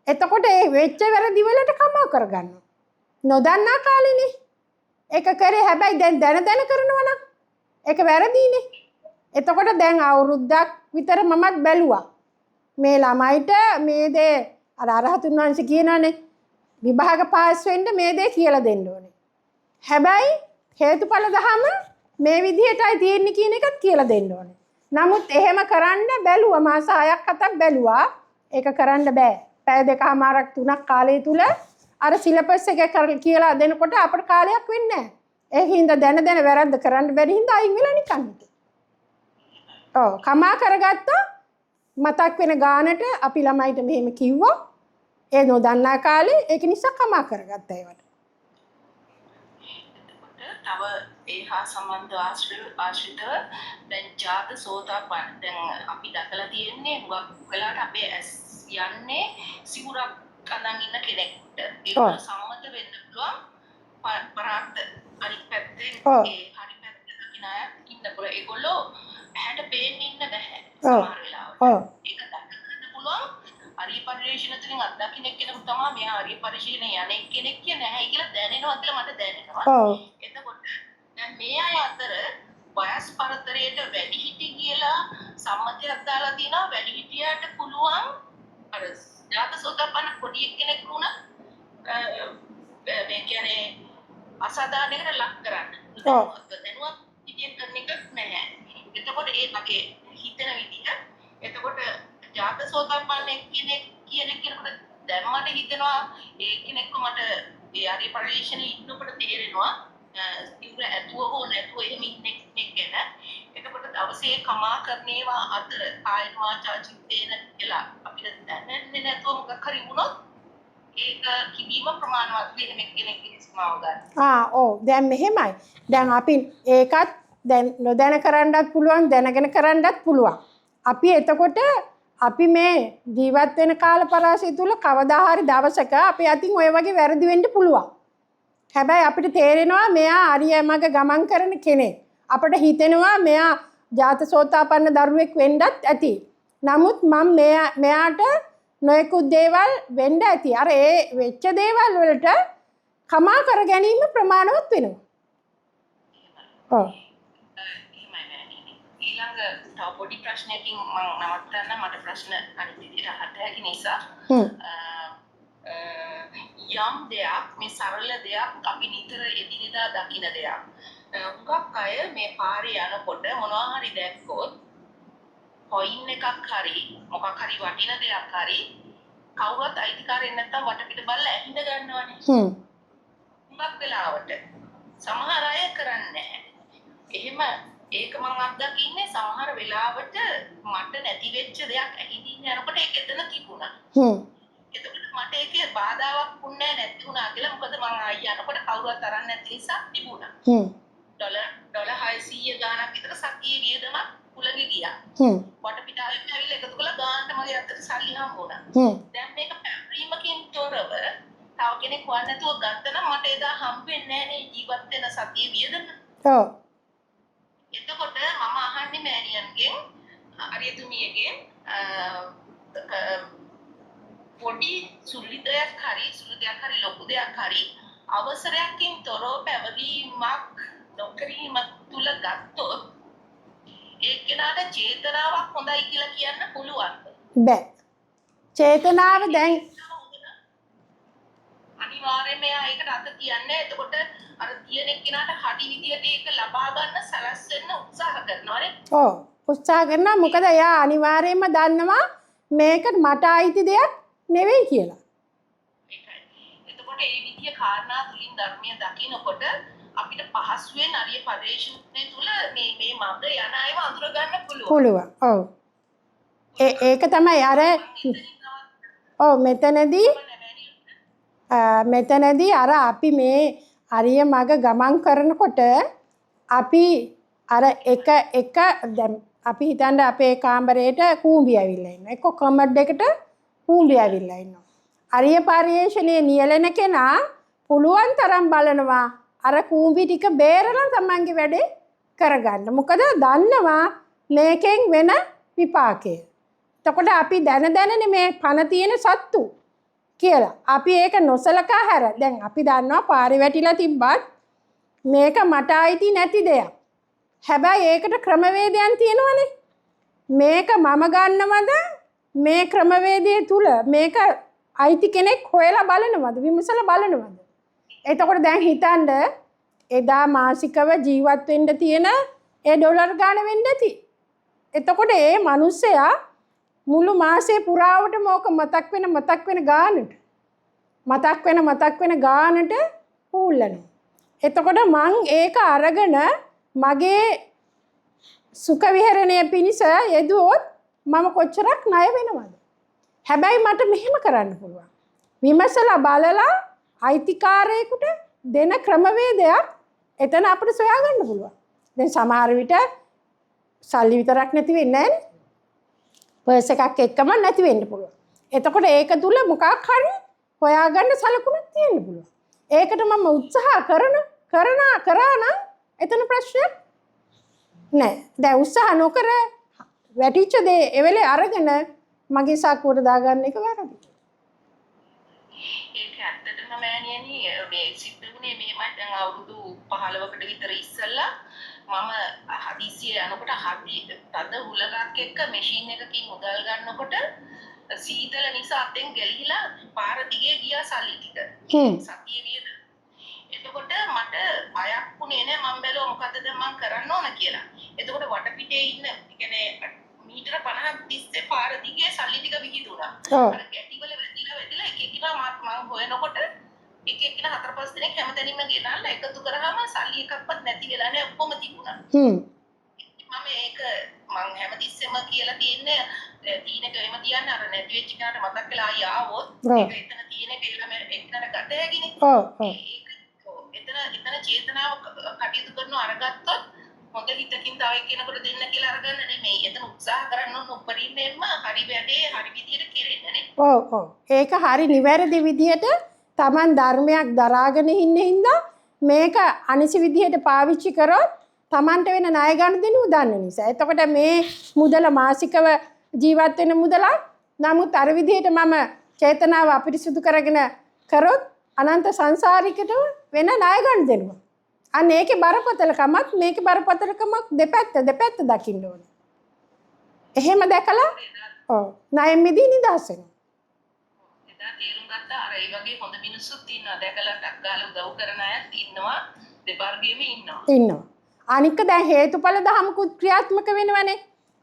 එතකොට ඒ වෙච්ච වැරදි වලට කමා කරගන්නවා. නොදන්නා කාලේනේ. ඒක කරේ හැබැයි දැන් දැන කරනවා නම් ඒක වැරදීනේ. එතකොට දැන් අවුරුද්දක් විතර මමත් බැලුවා. මේ ළමයිට මේ දේ අර අරහතුන් වහන්සේ කියනවානේ විභාග පාස් වෙන්න මේ දේ කියලා දෙන්න ඕනේ. හැබැයි හේතුඵල දහම මේ විදිහටයි තියෙන්නේ කියන එකත් කියලා දෙන්න ඕනේ. නමුත් එහෙම කරන්න බැලුවා මාස 6ක් 7ක් බැලුවා. ඒක කරන්න බෑ. පැය දෙකමාරක් 3ක් කාලය තුල අර සිලබස් එක කියලා දෙනකොට අපට කාලයක් වෙන්නේ නැහැ. ඒකින්ද දැන වැරද්ද කරන්න බැරි හින්දා අයින් වෙලා නිකන් හිටියේ. ඔව් කමා කරගත්තා මතක් වෙන ගානට අපි ළමයිට මෙහෙම කිව්වා. ඒ නොදන්නා කාලේ ඒක නිසා කමා කරගත්තා ඒවට. තව ඒ හා සම්බන්ධ ආශ්‍රිතව දැන් ජාත සෝතාපන්න දැන් අපි දැකලා තියෙන්නේ හුඟක් වෙලාවට අපේ ඇස් යන්නේ සිවුරක් අඳන් ඉන්න කෙනෙක්ට ඒක සම්මත වෙන්න පුළුවන් පරාර්ථ අනිත් පැත්තේ ඒ හරි පැත්ත දකින්න අය ඉන්නකොට ඒගොල්ලෝ ඇහැට පේන්නේ ඉන්න බෑ සමහර වෙලාවට ඒක දැක්කන්න පුළුවන් හරි පරිශීලන තුලින් අත්දකින්න කෙනෙකු තමයි මෙයා හරි පරිශීලන යන්නේ කෙනෙක් කියන්නේ නැහැ කියලා දැනෙනවා කියලා මට දැනෙනවා එතකොට දැන් මේ අය අතර වයස් පරතරයට වැඩිහිටි කියලා සම්මතයක් දාලා තියෙනවා වැඩිහිටියාට පුළුවන් අර ජාත සෝතාපන්න පොඩි කෙනෙක් වුණා මේ කියන්නේ අසාධාරණයකට ලක් කරන්න. දැනුවත් විදියට කරන එකක් නැහැ. එතකොට ඒ වගේ හිතන විදිහ එතකොට ජාත සෝතාපන්න කෙනෙක් කියන කෙනෙකුට දැන් මට හිතෙනවා ඒ කෙනෙක්ව මට ඒ ආදී පරිශ්‍රණයේ ඉන්නකොට තේරෙනවා ඉවුර ඇතුව හෝ නැතුව එහෙම ඉන්නේ ගැන. එතකොට දවසේ කමා කරන ඒවා අතර කායන වාචා චිත්තේන කියලා අපිට දැනෙන්නේ නැතුව මොකක් හරි වුණොත් ඒක කිවීම ප්‍රමාණවත් වෙන කෙනෙක්ගේ සමාව ගන්න. ඔව් දැන් මෙහෙමයි. දැන් අපි ඒකත් දැන් නොදැන කරන්නත් පුළුවන් දැනගෙන කරන්නත් පුළුවන්. අපි එතකොට අපි මේ ජීවත් වෙන කාල පරාසය තුල කවදා හරි දවසක අපි අතින් ඔය වගේ වැරදි වෙන්න පුළුවන්. හැබැයි අපිට තේරෙනවා මෙයා අරිය මඟ ගමන් කරන කෙනෙක්. අපිට හිතෙනවා මෙයා ජාතසෝතාපන්න දරුවෙක් වෙන්නත් ඇති. නමුත් මම මෙයාට නොයෙකුත් දේවල් වෙන්න ඇති. අර ඒ වෙච්ච දේවල් වලට කමා කර ගැනීම ප්‍රමාණවත් වෙනවා. ඔව්. ඊළඟ තව පොඩි ප්‍රශ්නයකින් මම නවත්තන්න මට ප්‍රශ්න අනිත් විදිහට අහන්න හැකි නිසා යම් දෙයක් මේ සරල දෙයක් අපි නිතර එදිනෙදා දකින දෙයක් හුඟක් අය මේ පාරේ යනකොට මොනවා හරි දැක්කොත් කොයින් එකක් හරි මොකක් හරි වටින දෙයක් හරි කවුරුත් අයිතිකාරයෙන් නැත්තම් වටපිට බලලා ඇහිඳ ගන්නවනේ හුඟක් වෙලාවට සමහර අය කරන්නේ නැහැ එහෙම ඒක මම අත්දකින්නේ සමහර වෙලාවට මට නැති වෙච්ච දෙයක් ඇහිඳින්න යනකොට ඒක එතන තිබුණා. එතකොට මට ඒකේ බාධාවක් වුණේ නැති වුණා කියලා මොකද මම ආයි යනකොට කවුරුවත් අරන් නැති නිසා තිබුණා. ඩොලර් 600 ගාණක් විතර සතියේ වියදමක් කුලගේ ගියා. වටපිටාවෙන් ඇවිල්ලා එකතු කළා ගානට මගේ අතට සල්ලි හම්බුණා. දැන් මේක පැවරීමකින් තොරව තව කෙනෙක් වань නැතුව ගත්තා නම් මට එදා හම්බෙන්නේ නැහැ නේ ජීවත් වෙන සතියේ වියදම. ඔව්. එතකොට මම අහන්නේ මෑණියන්ගෙන් අරියතුමියගෙන් පොඩි සුළු දෙයක් හරි ලොකු දෙයක් හරි අවසරයකින් තොරව පැවරීමක් නොකිරීම තුල ගත්තොත් ඒ කෙනාට චේතනාවක් හොඳයි කියලා කියන්න පුළුවන්ද? බෑ. චේතනාව දැන් අනිවාර්යයෙන්ම ඒකට අත තියන්නේ. එතකොට අර තියෙන කෙනාට හරි විදියට ඒක ලබා ගන්න සලස්වෙන්න උත්සාහ කරනවානේ. ඔව් උත්සාහ කරනවා. මොකද එයා අනිවාර්යයෙන්ම දන්නවා මේක මට අයිති දෙයක් නෙවෙයි කියලා. ඒකයි. එතකොට මේ විදිය කාරණා තුලින් ධර්මය දකිනකොට අපිට පහසුවෙන් අරිය පරිශ්‍රණය තුල මේ මඟ යන අයව අඳුර ගන්න පුළුවන්. පුළුවන්. ඔව්. ඒක තමයි අර ඔව් මෙතනදී අර අපි මේ අරිය මඟ ගමන් කරනකොට අපි අර එක දැන් අපි හිතන්න අපේ කාමරේට කූඹි ඇවිල්ලා ඉන්නවා. එක්ක කමඩ් එකට කූඹි ඇවිල්ලා ඉන්නවා. අරිය පරිශ්‍රණයේ නියැලෙන කෙනා පුළුවන් තරම් බලනවා අර කූඹි ටික බේරලා තමන්ගේ වැඩේ කරගන්න. මොකද දන්නවා මේකෙන් වෙන විපාකය. එතකොට අපි දැනනේ මේ පණ තියෙන සත්තු කියලා. අපි ඒක නොසලකා හැර දැන් අපි දන්නවා පාරේ වැටිලා තිබ්බත් මේක මට අයිති නැති දෙයක්. හැබැයි ඒකට ක්‍රමවේදයන් තියෙනවනේ. මේක මම ගන්නවද මේ ක්‍රමවේදයේ තුල මේක අයිති කෙනෙක් හොයලා බලනවද විමසලා බලනවද? එතකොට දැන් හිතන්න එදා මාසිකව ජීවත් වෙන්න තියෙන ඒ ඩොලර් ගාණ වෙන්න ඇති. එතකොට ඒ මිනිස්සයා මුළු මාසේ පුරාවටම ඕක මතක් වෙන ගානට හූල්ලනවා. එතකොට මං ඒක අරගෙන මගේ සුඛ විහරණය පිණිස යෙදුවොත් මම කොච්චරක් ණය වෙනවද? හැබැයි මට මෙහෙම කරන්න පුළුවන්. විමසලා බලලා අයිතිකාරයෙකුට දෙන ක්‍රමවේදයක් එතන අපිට සොයා ගන්න පුළුවන්. දැන් සමහර විට සල්ලි විතරක් නැති වෙන්නේ නැහැ නේ. පර්ස් එකක් එක්කම නැති වෙන්න පුළුවන්. එතකොට ඒක තුල මොකක් හරි හොයාගන්න සලකුණක් තියෙන්න පුළුවන්. ඒකට මම උත්සාහ කරා නම් එතන ප්‍රශ්නයක් නැහැ. දැන් උත්සාහ නොකර වැටිච්ච දේ එවෙලේ අරගෙන මගේ සාක්කුවට දාගන්න එක වැරදි. ඒක ඇත්තටම මෑණියනි මේ සිද්ධ වුණේ මෙහෙමයි. දැන් අවුරුදු 15කට විතර ඉස්සෙල්ලා මම හදිසියේ යනකොට හදි තද හුලඟක් එක්ක මැෂින් එකකින් මුදල් ගන්නකොට සීතල නිසා අතෙන් ගැලිහිලා පාර දිගේ ගියා සල්ලි ටික. සතියේ වියද. එතකොට මට බයක් වුණේ නෑ මම බැලුවා මොකද්ද දැන් මම කරන්න ඕන කියලා. එතකොට වටපිටේ ඉන්න කියන්නේ මීටර 50ක් තිස්සේ පාර දිගේ සල්ලි ටික විහිදුණා. අර ගැටිවල වැදිලා එක එකිනා මම හොයනකොට එක එකිනා 4-5 දිනක් හැමතැනින්ම ගෙනල්ලා එකතු කරාම සල්ලි එකක්වත් නැති වෙලා නෑ ඔක්කොම තිබුණා. මම ඒක මං හැමතිස්සෙම කියලා තියන්නේ තීනක එම තියන්න අර නැති වෙච්ච කෙනාට මතක් වෙලා ආයි ආවොත් ඒක එතන තියෙන කියලා මම එක්කනට ගත හැකිනේ. ඒක එතන චේතනාව කටයුතු කරන අරගත්තොත් හොඳ හිතකින් තව එක්කෙනෙකුට දෙන්න කියලා අරගන්න නෙමෙයි. එතන උත්සාහ කරන්න ඕන උපරිමයෙන්ම හරි වැඩේ හරි විදියට කෙරෙන්නනේ. ඒක හරි නිවැරදි විදියට Taman ධර්මයක් දරාගෙන ඉන්න හින්දා මේක අනිසි විදියට පාවිච්චි කරොත් Tamanට වෙන ණය ගන්න දෙනු දන්න නිසා. එතකොට මේ මුදල මාසිකව ජීවත් වෙන මුදලක්. නමුත් අර විදියට මම චේතනාව අපිරිසුදු කරගෙන කරොත් අනන්ත සංසාරිකට වෙන ණය ගන්න දෙනවා. අන්න ඒකේ බරපතලකමත් මේකේ බරපතලකමක් දෙපැත්ත දකින්න ඕනේ. එහෙම දැකලා ණය මිදී නිදහස් වෙනවා. එදා තේරුම් ගත්තා අර ඒ වගේ හොඳ මිනිස්සුත් ඉන්නවා. දැකලා ටක් ගාලා උදව් කරන අයත් ඉන්නවා. දෙපාර්ගියෙම ඉන්නවා. අනික දැන් හේතුඵල ධම්මකුත් ක්‍රියාත්මක වෙනවනේ.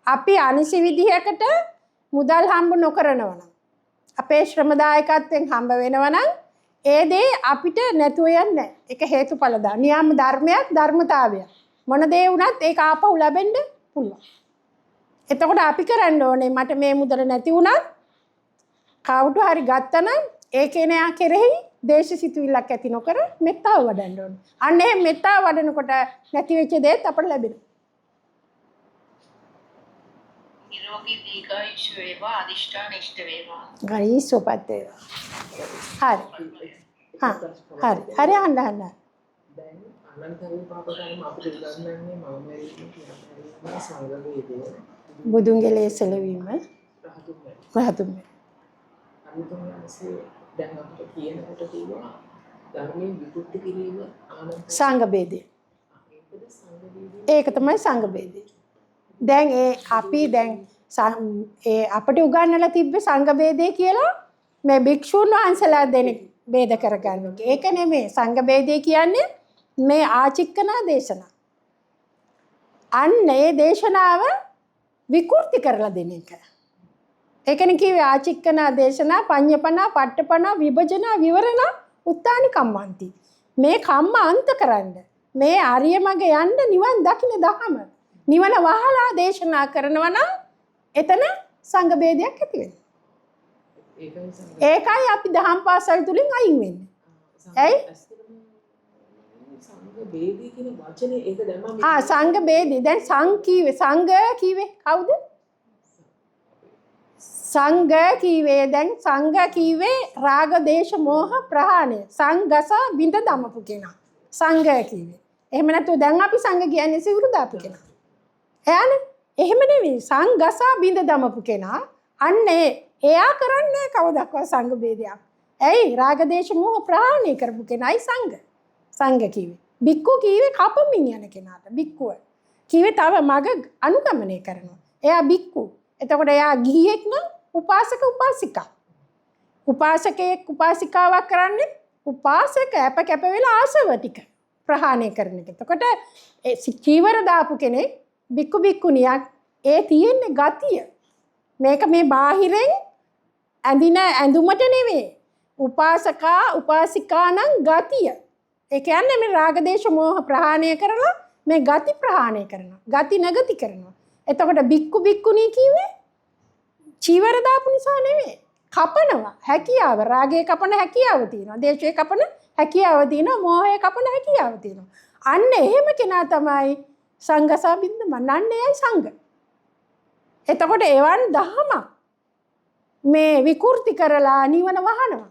අපි අනිසි විදිහකට මුදල් හම්බ නොකරනවා නම් අපේ ශ්‍රමදායකත්වයෙන් හම්බ වෙනවා නම් ඒ දේ අපිට නැතුව යන්නේ. ඒක හේතුඵල නියම ධර්මයක් ධර්මතාවයක්. මොන දේ වුණත් ඒක ආපහු ලැබෙන්න පුළුවන්. එතකොට අපි කරන්න ඕනේ මට මේ මුදල නැති වුණත් කවුරු හරි ගත්තනම් ඒ කෙනා කෙරෙහි දේශසිතුවිල්ලක් ඇති නොකර මෙත්තාව වඩන්න ඕනේ. අන්න එහෙම මෙත්තාව වඩනකොට නැති වෙච්ච දේත් අපට ලැබෙනවා. නිරෝගී දීර්ඝායුෂ වේවා අදිෂ්ඨාන ඉෂ්ට වේවා. ගයි සුවපත් වේවා. හරි අහන්න. දැන් අනන්තරිය පාපකරම අපිට උගන්වන්නේ මම මෙරින්නේ කියන සංගමයේදී බුදුන්ගේ ලේසලවීම රහතුන් අනිතෝන්සේ දැන් අපිට කියනකොට තියෙනවා ධර්මයේ විකෘති කිරීම ආනන්ද සංඝ ભેදය. ඒක තමයි සංඝ ભેදය. දැන් අපි අපිට උගන්වලා තිබ්බ සංඝ ભેදය කියලා මේ භික්ෂුන් වහන්සේලා දෙනෙක් ભેද කරගන්න. ඒක නෙමෙයි සංඝ ભેදය කියන්නේ මේ ආචික්කනා දේශනා. අන්න ඒ දේශනාව විකෘති කරලා දෙන එක. ඒකනේ කිව්වේ ආචික්කනා දේශනා පඤ්ඤපනා පට්ඨපනා විභජනා විවරණ උත්තානි කම්මන්ති. මේ කම්ම අන්ත කරන්න. මේ ආර්ය මඟ යන්න නිවන් දකින්න දහම. නිවන වහලා දේශනා කරනවා නම් එතන සංඝ ભેදයක් ඇති වෙනවා. ඒකයි අපි දහම් පාසල් තුලින් අයින් වෙන්නේ. ඇයි? සංඝ ભેදී කියන වචනේ ඒක දැම්මම සංඝ ભેදී. දැන් සංඝ කීවේ කවුද? සංඝ කීවේ දැන් සංඝ කීවේ රාග දේශ මොහ ප්‍රහාණය. සංඝස බින්ද දමපු කෙනා. සංඝ කීවේ. එහෙම නැත්නම් දැන් අපි සංඝ කියන්නේ සිවුරු දාපු කෙනා. එයානේ එහෙම නෙවෙයි සංඝස බින්ද දමපු කෙනා. අන්න එයා කරන්නේ කවදාවත් සංඝ ભેදයක්. ඇයි රාග දේශ මොහ ප්‍රහාණය කරපු කෙනායි සංඝ. සංඝ කීවේ. බික්කු කීවේ කපමින් යන කෙනාට. බික්කුව කීවේ තව මග අනුගමනය කරනවා. එයා බික්කු. එතකොට එයා ගිහියෙක් නම් උපාසක උපාසිකා. උපාසකයෙක් උපාසිකාවක් කරන්නේ උපාසක කැප වෙලා ආසව ටික ප්‍රහාණය කරන එක. එතකොට චීවර දාපු කෙනෙක් බික්කු බික්කුණියක් ඒ තියෙන්නේ ගතිය. මේක මේ බාහිරෙන් ඇඳින ඇඳුමට නෙවෙයි. උපාසකා උපාසිකා නම් ගතිය. ඒ කියන්නේ මේ රාග දේශ මොහ ප්‍රහාණය කරලා මේ ගති ප්‍රහාණය කරනවා. ගති නැගති කරනවා. එතකොට බික්කු බික්කුණී කිව්වේ චීවර දාපු නිසා නෙවෙයි. කපනවා. හැකියාව රාගයේ කපන හැකියාව තියෙනවා. දේශයේ කපන හැකියාව තියෙනවා. මෝහයේ කපන හැකියාව තියෙනවා. අන්න එහෙම කෙනා තමයි සංඝසා බින්ද මනන්නේයි සංඝ. එතකොට එවන් දහම මේ විකෘති කරලා නිවන වහනවා.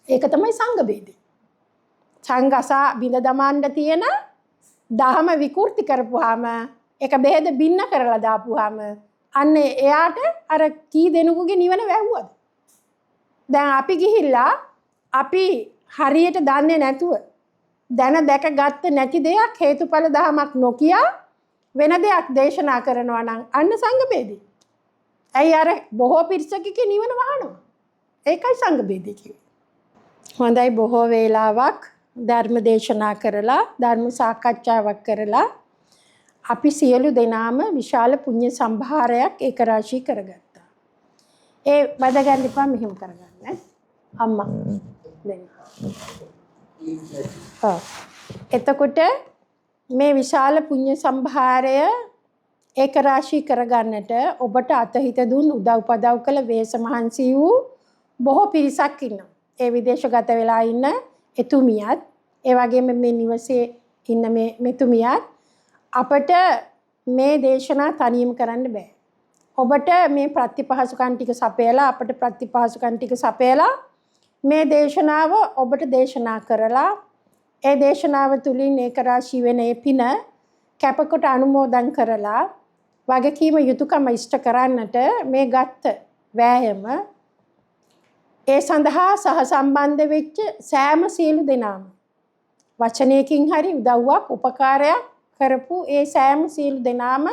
ඒක තමයි සංඝ ભેදය. සංඝසා බින්ද දමන්න තියෙන දහම විකෘති කරපුවාම ඒක බෙහෙද බින්න කරලා දාපුවාම අන්න එයාට අර කී දෙනෙකුගේ නිවන වැහුවද? දැන් අපි ගිහිල්ලා අපි හරියට දන්නේ නැතුව දැන දැකගත්ත නැති දෙයක් හේතුඵල දහමක් නොකිය වෙන දෙයක් දේශනා කරනවා නම් අන්න සංඝ බේදේ. ඇයි අර බොහෝ පිරිසකගේ නිවන වහනවා. ඒකයි සංඝ බේදේ කිව්වේ. හොඳයි බොහෝ වේලාවක් ධර්ම දේශනා කරලා ධර්ම සාකච්ඡාවක් කරලා අපි සියලු දෙනාම විශාල පුණ්‍ය සම්භාරයක් ඒක රාශී කරගත්තා. ඒ වද ගන්න එපා මෙහෙම කරගන්න. අම්මා දෙන්න. එතකොට මේ විශාල පුණ්‍ය සම්භාරය ඒක රාශී කරගන්නට ඔබට අතහිත දුන් උදව් පදව් කළ වේස මහන්සි වූ බොහෝ පිරිසක් ඉන්නවා. ඒ විදේශගත වෙලා ඉන්න එතුමියත් ඒ වගේම මේ නිවසේ ඉන්න මේ මෙතුමියත් අපට මේ දේශනා තනියම කරන්න බෑ. ඔබට මේ ප්‍රතිපහසුකම් ටික සපයලා අපට ප්‍රතිපහසුකම් ටික සපයලා මේ දේශනාව ඔබට දේශනා කරලා ඒ දේශනාව තුලින් ඒක රාශී වෙන ඒ පින කැපකොට අනුමෝදන් කරලා වගකීම යුතුයකම ඉෂ්ට කරන්නට මේ ගත්ත වෑයම ඒ සඳහා සහසම්බන්ධ වෙච්ච සෑම සියලු දෙනාම වචනයකින් හරි උදව්වක් උපකාරයක් කරපු ඒ සෑම සියලු දෙනාම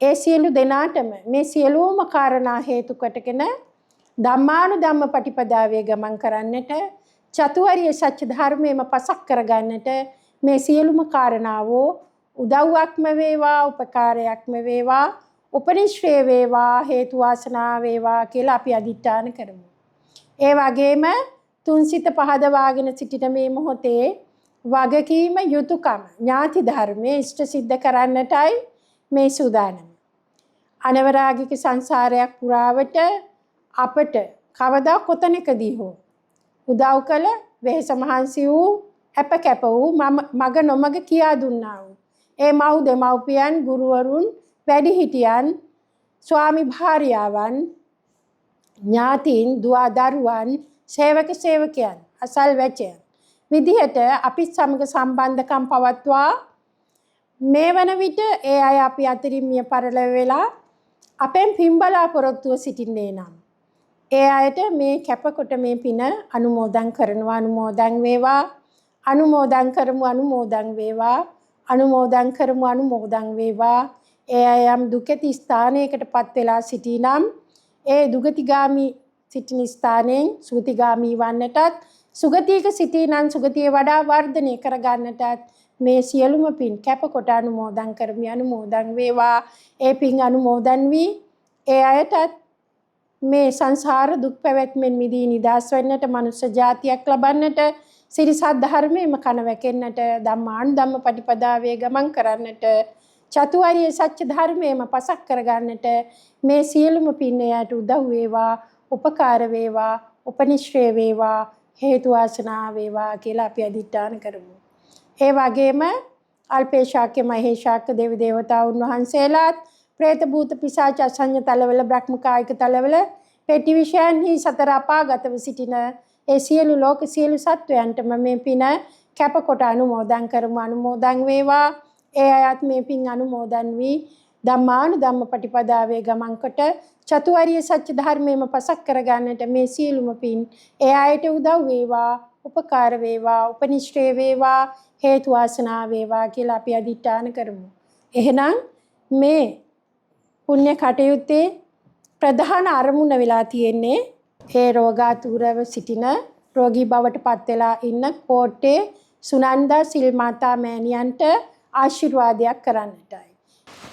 ඒ සියලු දෙනාටම මේ සියලුම කාරණා හේතු කොටගෙන ධම්මානුධම්ම පටිපදාවේ ගමන් කරන්නට චතුවරිය සත්‍ය ධර්මයේම පසක් කරගන්නට මේ සියලුම කාරණාවෝ උදව්වක්ම වේවා උපකාරයක්ම වේවා උපනිශ්‍රේ වේවා හේතු වාසනා වේවා කියලා අපි අදිඨාන කරමු. ඒ වගේම තුන්සිත පහදවාගෙන සිටින මේ මොහොතේ වගකීම යුතුයකම ඥාති ධර්මයේ ඉෂ්ට සිද්ධ කරන්නටයි මේ සූදානම. අනවරාගික සංසාරයක් පුරාවට අපට කවදා කොතැනකදී හෝ උදව් කළ වෙහෙස මහන්සි වූ අප කැප වූ මග නොමග කියා දුන්නා වූ ඒ මව් දෙමව්පියන් ගුරුවරුන් වැඩිහිටියන් ස්වාමි භාර්යාවන් ඥාතීන් දුව දරුවන් සේවක සේවකයන් අසල්වැසියන් විදිහට අපි සමග සම්බන්ධකම් පවත්වා මේ වන විට ඒ අය අපි අතරින් මිය පරලොව වෙලා අපෙන් පින් බලාපොරොත්තුව සිටින්නේ නම් ඒ අයට මේ කැපකොට මේ පින අනුමෝදන් කරනවා අනුමෝදන් වේවා අනුමෝදන් කරමු අනුමෝදන් වේවා අනුමෝදන් කරමු අනුමෝදන් වේවා ඒ අය යම් දුකති ස්ථානයකටපත් වෙලා සිටිනම් ඒ දුගතිගාමි සිටින ස්ථානයෙන් සුගතිගාමි වන්නටත් සුගතියක සිටිනම් සුගතිය වඩා වර්ධනය කරගන්නටත් මේ සියලුම පින් කැපකොට අනුමෝදන් කරමි අනුමෝදන් වේවා ඒ පින් අනුමෝදන් වී ඒ අයටත් මේ සංසාර දුක් පැවැත්මෙන් මිදී නිදහස් වෙන්නට මනුෂ්‍ය ජාතියක් ලබන්නට සිරිසත් ධර්මයේම කන වැකෙන්නට ධම්මානුධම්ම පටිපදාවේ ගමන් කරන්නට චතුවරිය සත්‍ය ධර්මයේම පසක් කරගන්නට මේ සියලුම පින් එයට උදව් වේවා උපකාර වේවා උපනිශ්‍රේ වේවා හේතු වාසනා වේවා කියලා අපි අදිඨාන කරමු. ඒ වගේම අල්පේශාක්‍ය මහේශාක්‍ය දේව දේවතාවුන් වහන්සේලාත් ප්‍රේත භූත පිසාච අසඤ්ඤ තලවල බ්‍රහ්මකායික තලවල පෙටි විෂයන්හි සතර අපාගතව සිටින ඒ සියලු ලෝක සියලු සත්වයන්ටම මේ පින කැපකොට අනුමෝදන් කරමු අනුමෝදන් වේවා ඒ අයත් මේ පින් අනුමෝදන් වී ධම්මානුධම්ම පටිපදාවේ ගමන් කොට චතුවරිය සත්‍ය ධර්මයේම පසක් කරගන්නට මේ සියලුම පින් ඒ අයට උදව් වේවා උපකාර වේවා උපනිශ්‍රේ වේවා හේතු වාසනා වේවා කියලා අපි අදිඨාන කරමු. එහෙනම් මේ පුණ්‍ය කටයුත්තේ ප්‍රධාන අරමුණ වෙලා තියෙන්නේ ඒ රෝගාතුරව සිටින රෝගී බවට පත් වෙලා ඉන්න කෝට්ටේ සුනන්දා සිල් මාතා මෑණියන්ට ආශිර්වාදයක් කරන්නටයි.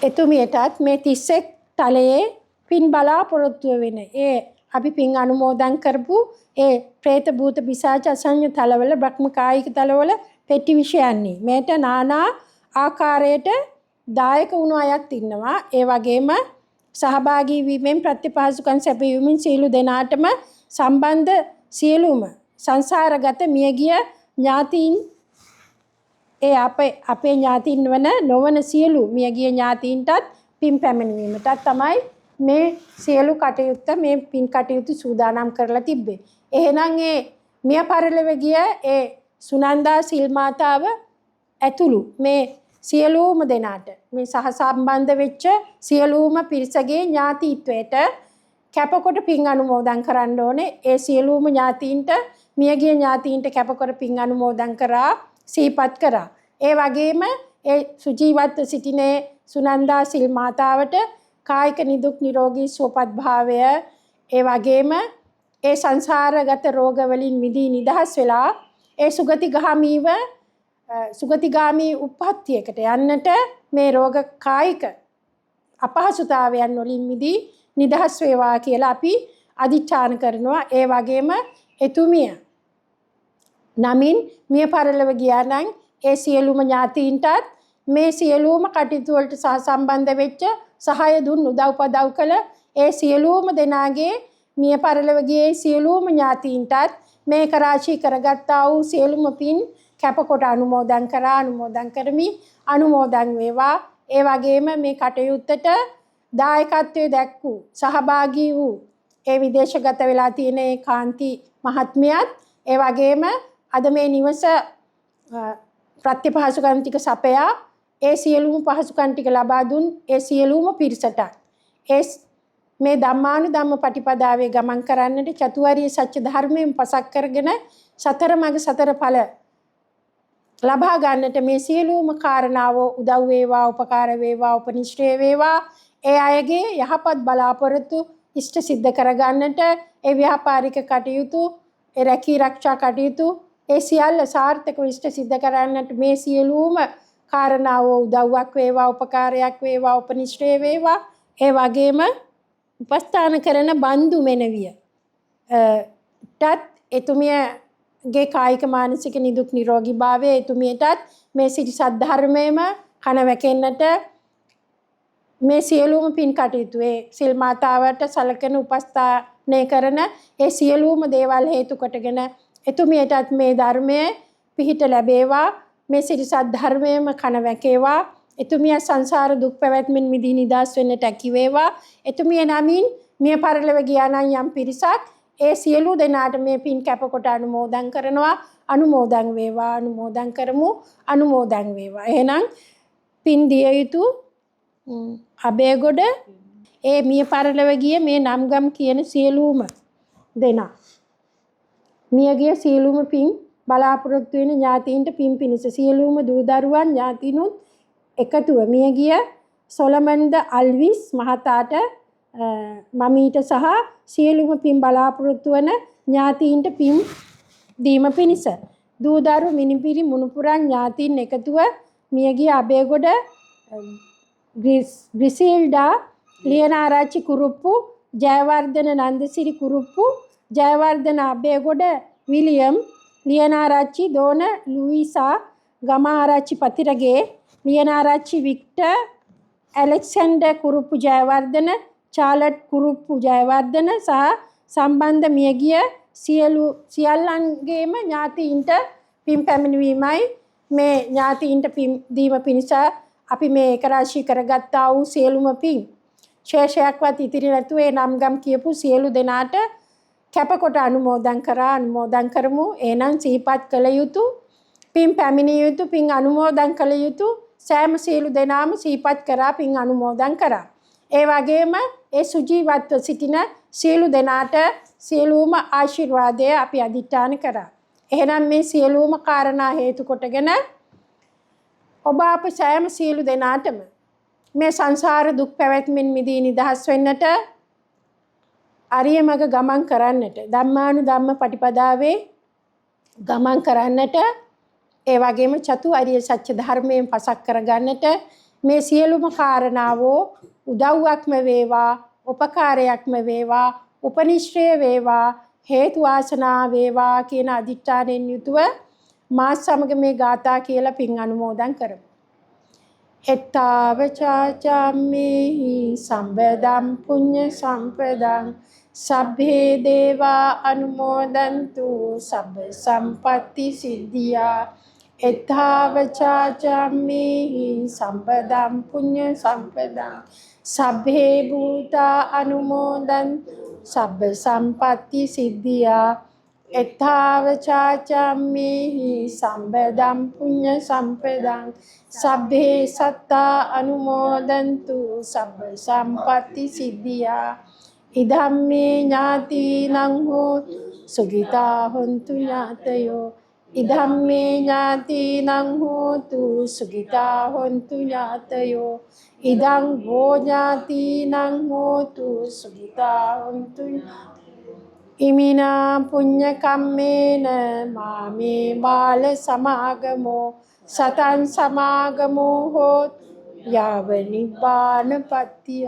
එතුමියටත් මේ 31 තලයේ පින් බලාපොරොත්තු වෙන ඒ අපි පින් අනුමෝදන් කරපු ඒ പ്രേත භූත පිසාච අසඤ්ඤ තලවල බ්‍රහ්මකායික තලවල පෙට්ටි විෂයන්නේ මේට নানা ආකාරයට දායක වුණු අයත් ඉන්නවා. ඒ වගේම සහභාගී වීමෙන් ප්‍රතිපහසුකම් සැපයීමෙන් සියලු දෙනාටම සම්බන්ධ සියලුම සංසාරගත මියගිය ඥාතීන් ඒ අපේ ඥාතීන් වන නොවන සියලු මියගිය ඥාතීන්ටත් පින් පැමිණීමටත් තමයි මේ සියලු කටයුත්ත මේ පින් කටයුතු සූදානම් කරලා තිබ්බේ. එහෙනම් ඒ මිය පරලොව ගිය ඒ සුනන්දා සිල් මාතාව ඇතුළු මේ සියලුම දෙනාට මේ සහ සම්බන්ධ වෙච්ච සියලුම පිරිසගේ ඥාතීත්වයට කැපකොට පින් අනුමෝදන් කරන්න ඕනේ. ඒ සියලුම ඥාතීන්ට මියගිය ඥාතීන්ට කැපකොට පින් අනුමෝදන් කරා සිහිපත් කරා. ඒ වගේම ඒ සුජීවත්ව සිටින සුනන්දා සිල් මාතාවට කායික නිදුක් නිරෝගී සුවපත් භාවය, ඒ වගේම ඒ සංසාරගත රෝග වලින් මිදී නිදහස් වෙලා ඒ සුගතිගාමී උප්පත්තියකට යන්නට මේ රෝග කායික අපහසුතාවයන් වලින් මිදී නිදහස් වේවා කියලා අපි අධිෂ්ඨාන කරනවා. ඒ වගේම එතුමිය නමින් මිය පරලොව ගියා නම් ඒ සියලුම ඥාතීන්ටත් මේ සියලුම කටයුතු වලට සහසම්බන්ධ වෙච්ච සහාය දුන් උදව්පදව් කළ ඒ සියලුම දෙනාගේ මිය පරලොව ගියේ සියලුම ඥාතීන්ටත් මේක රාශී කරගත්තා වූ සියලුම පින් කැපකොට අනුමෝදන් කරමි. අනුමෝදන් වේවා. ඒ වගේම මේ කටයුත්තට දායකත්වයේ දැක්වූ සහභාගී වූ ඒ විදේශගත වෙලා තියෙන ඒ කාන්ති මහත්මියත්, ඒ වගේම අද මේ නිවස ප්‍රතිපහසුකම් ටික සපයා ඒ සියලුම පහසුකම් ටික ලබා දුන් ඒ සියලුම පිරිසට මේ ධම්මානුධම්ම පටිපදාවේ ගමන් කරන්නට චතුරාර්ය සත්‍ය ධර්මයෙන් පසක් කරගෙන සතර මඟ සතර ඵල ලබා ගන්නට මේ සියලුම කාරණාව උදව් වේවා, උපකාර වේවා, උපනිශ්‍රේ වේවා. ඒ අයගේ යහපත් බලාපොරොත්තු ඉෂ්ට සිද්ධ කරගන්නට ඒ ව්‍යාපාරික කටයුතු, ඒ රැකී ආරක්ෂා කටයුතු, ඒ සියල්ල සාර්ථකව ඉෂ්ට සිද්ධ කරන්නට මේ සියලුම කාරණාව උදව්වක් වේවා, උපකාරයක් වේවා, උපනිශ්‍රේ වේවා. ඒ වගේම උපස්ථාන කරන බන්දු මෙනවිය ටත් එතුමියගේ කායික මානසික නිදුක් නිරෝගී භාවය, එතුමියටත් මේ සිටි සද්ධර්මයේම කන වැකෙන්නට මේ සියලුම පින් කටයුතු සිල් මාතාවට සලකන උපස්ථානය කරන ඒ සියලුම දේවල් හේතු කොටගෙන එතුමියටත් මේ ධර්මයේ පිහිට ලැබේවා. මේ සිටි සද්ධර්මයේම කන වැකේවා. එතුමිය සංසාර දුක් පැවැත්මෙන් මිදී නිදහස් වෙන්නට හැකි වේවා. එතුමිය නමින් මිය පරලොව ගියා නම් යම් පිරිසක් ඒ සියලු දෙනාට මේ පින් කැපකොට අනුමෝදන් කරනවා. අනුමෝදන් වේවා. අනුමෝදන් කරමු. අනුමෝදන් වේවා. එහෙනම් පින් දිය යුතු අබේගොඩ ඒ මිය පරලොව ගිය මේ නම්ගම් කියන සියලුම දෙනා මියගිය සියලුම පින් බලාපොරොත්තු වෙන ඥාතීන්ට පින් පිණිස සියලුම දූ දරුවන් ඥාතිනුත් එකතුව මියගිය සොලමන්ද අල්විස් මහතාට මමීට සහ සියලුම පින් බලාපොරොත්තු වන ඥාතීන්ට පින් දීම පිණිස දූ දරු මිනිපිරි මුණුපුරන් ඥාතීන් එකතුව මියගිය Abeygoda Griselda Liyanarachchi Kuruppu, Jayawardena Nandasiri Kuruppu, Jayawardena Abeygoda William, Liyanarachchi Dona Luisa, Gamarachchi Pathirage, Liyanarachchi Victor, Alexander Kuruppu Jayawardena, Charlotte Kuruppu Jayawardena සහ සම්බන්ධ මියගිය සියල්ලන්ගේම ඥාතීන්ට පින් පැමිණවීමයි මේ ඥාතීන්ට පින් දීම පිණිස අපි මේ එක රාශී කරගත්තා වූ සියලුම පින් ශේෂයක්වත් ඉතිරි නැතුව ඒ නම්ගම් කියපු සියලු දෙනාට කැපකොට අනුමෝදන් කරමු. එහෙනම් සිහිපත් කළ යුතු පින් පැමිණිය යුතු පින් අනුමෝදන් කළ යුතු සෑම සියලු දෙනාම සිහිපත් කරා, පින් අනුමෝදන් කරා. ඒ වගේම ඒ සුජීවත්ව සිටින සියලු දෙනාට සියලුම ආශිර්වාදය අපි අධිෂ්ඨාන කරා. එහෙනම් මේ සියලුම කාරණා හේතු කොටගෙන ඔබ අප සෑම සියලු දෙනාටම මේ සංසාර දුක් පැවැත්මෙන් මිදී නිදහස් වෙන්නට, අරිය මඟ ගමන් කරන්නට, ධම්මානුධම්ම පටිපදාවේ ගමන් කරන්නට, ඒ වගේම චතුරාර්ය සත්‍ය ධර්මයෙන් පසක් කරගන්නට මේ සියලුම කාරණාවෝ උදව්වක්ම වේවා, උපකාරයක්ම වේවා, උපනිශ්‍රේ වේවා, හේතු වාසනා වේවා කියන අධිෂ්ඨානයෙන් යුතුව මා සමග මේ ගාථා කියලා පින් අනුමෝදන් කරමු. එත්තාව චාචම්මේහි සම්බදම් පුඤ්ඤ සම්පදං සබ්බේ දේවා අනුමෝදන්තු සබ්බ සම්පatti සිද්ධියා. එත්තාව චාචම්මේහි සම්බදම් පුඤ්ඤ සම්පදං සබ්බේ භූතා අනුමෝදන්තු සබ්බ සම්පatti සිද්ධියා. එත්තාව චාචම්මේහි සම්බදම් පුඤ්ඤ සම්පදං සබ්බේ සත්තා අනුමෝදන්තු සබ්බ සම්පatti සිද්ධියා. ඉදම්මේ ඥාතිනං හෝතු සුඛිතා හොන්තු ඥාතයෝ ඉදම්මේ ඥාතිනං හෝතු සුඛිතා හොන්තු ඥාතයෝ ඉදං වෝ ඥාතිනං හෝතු සුඛිතා හොන්තු ඉමිනා පුඤ්ඤ කම්මේන මාමේ බාල සමාගමෝ සතං සමාගමෝ හෝතු යාව නිබ්බාන පත්තිය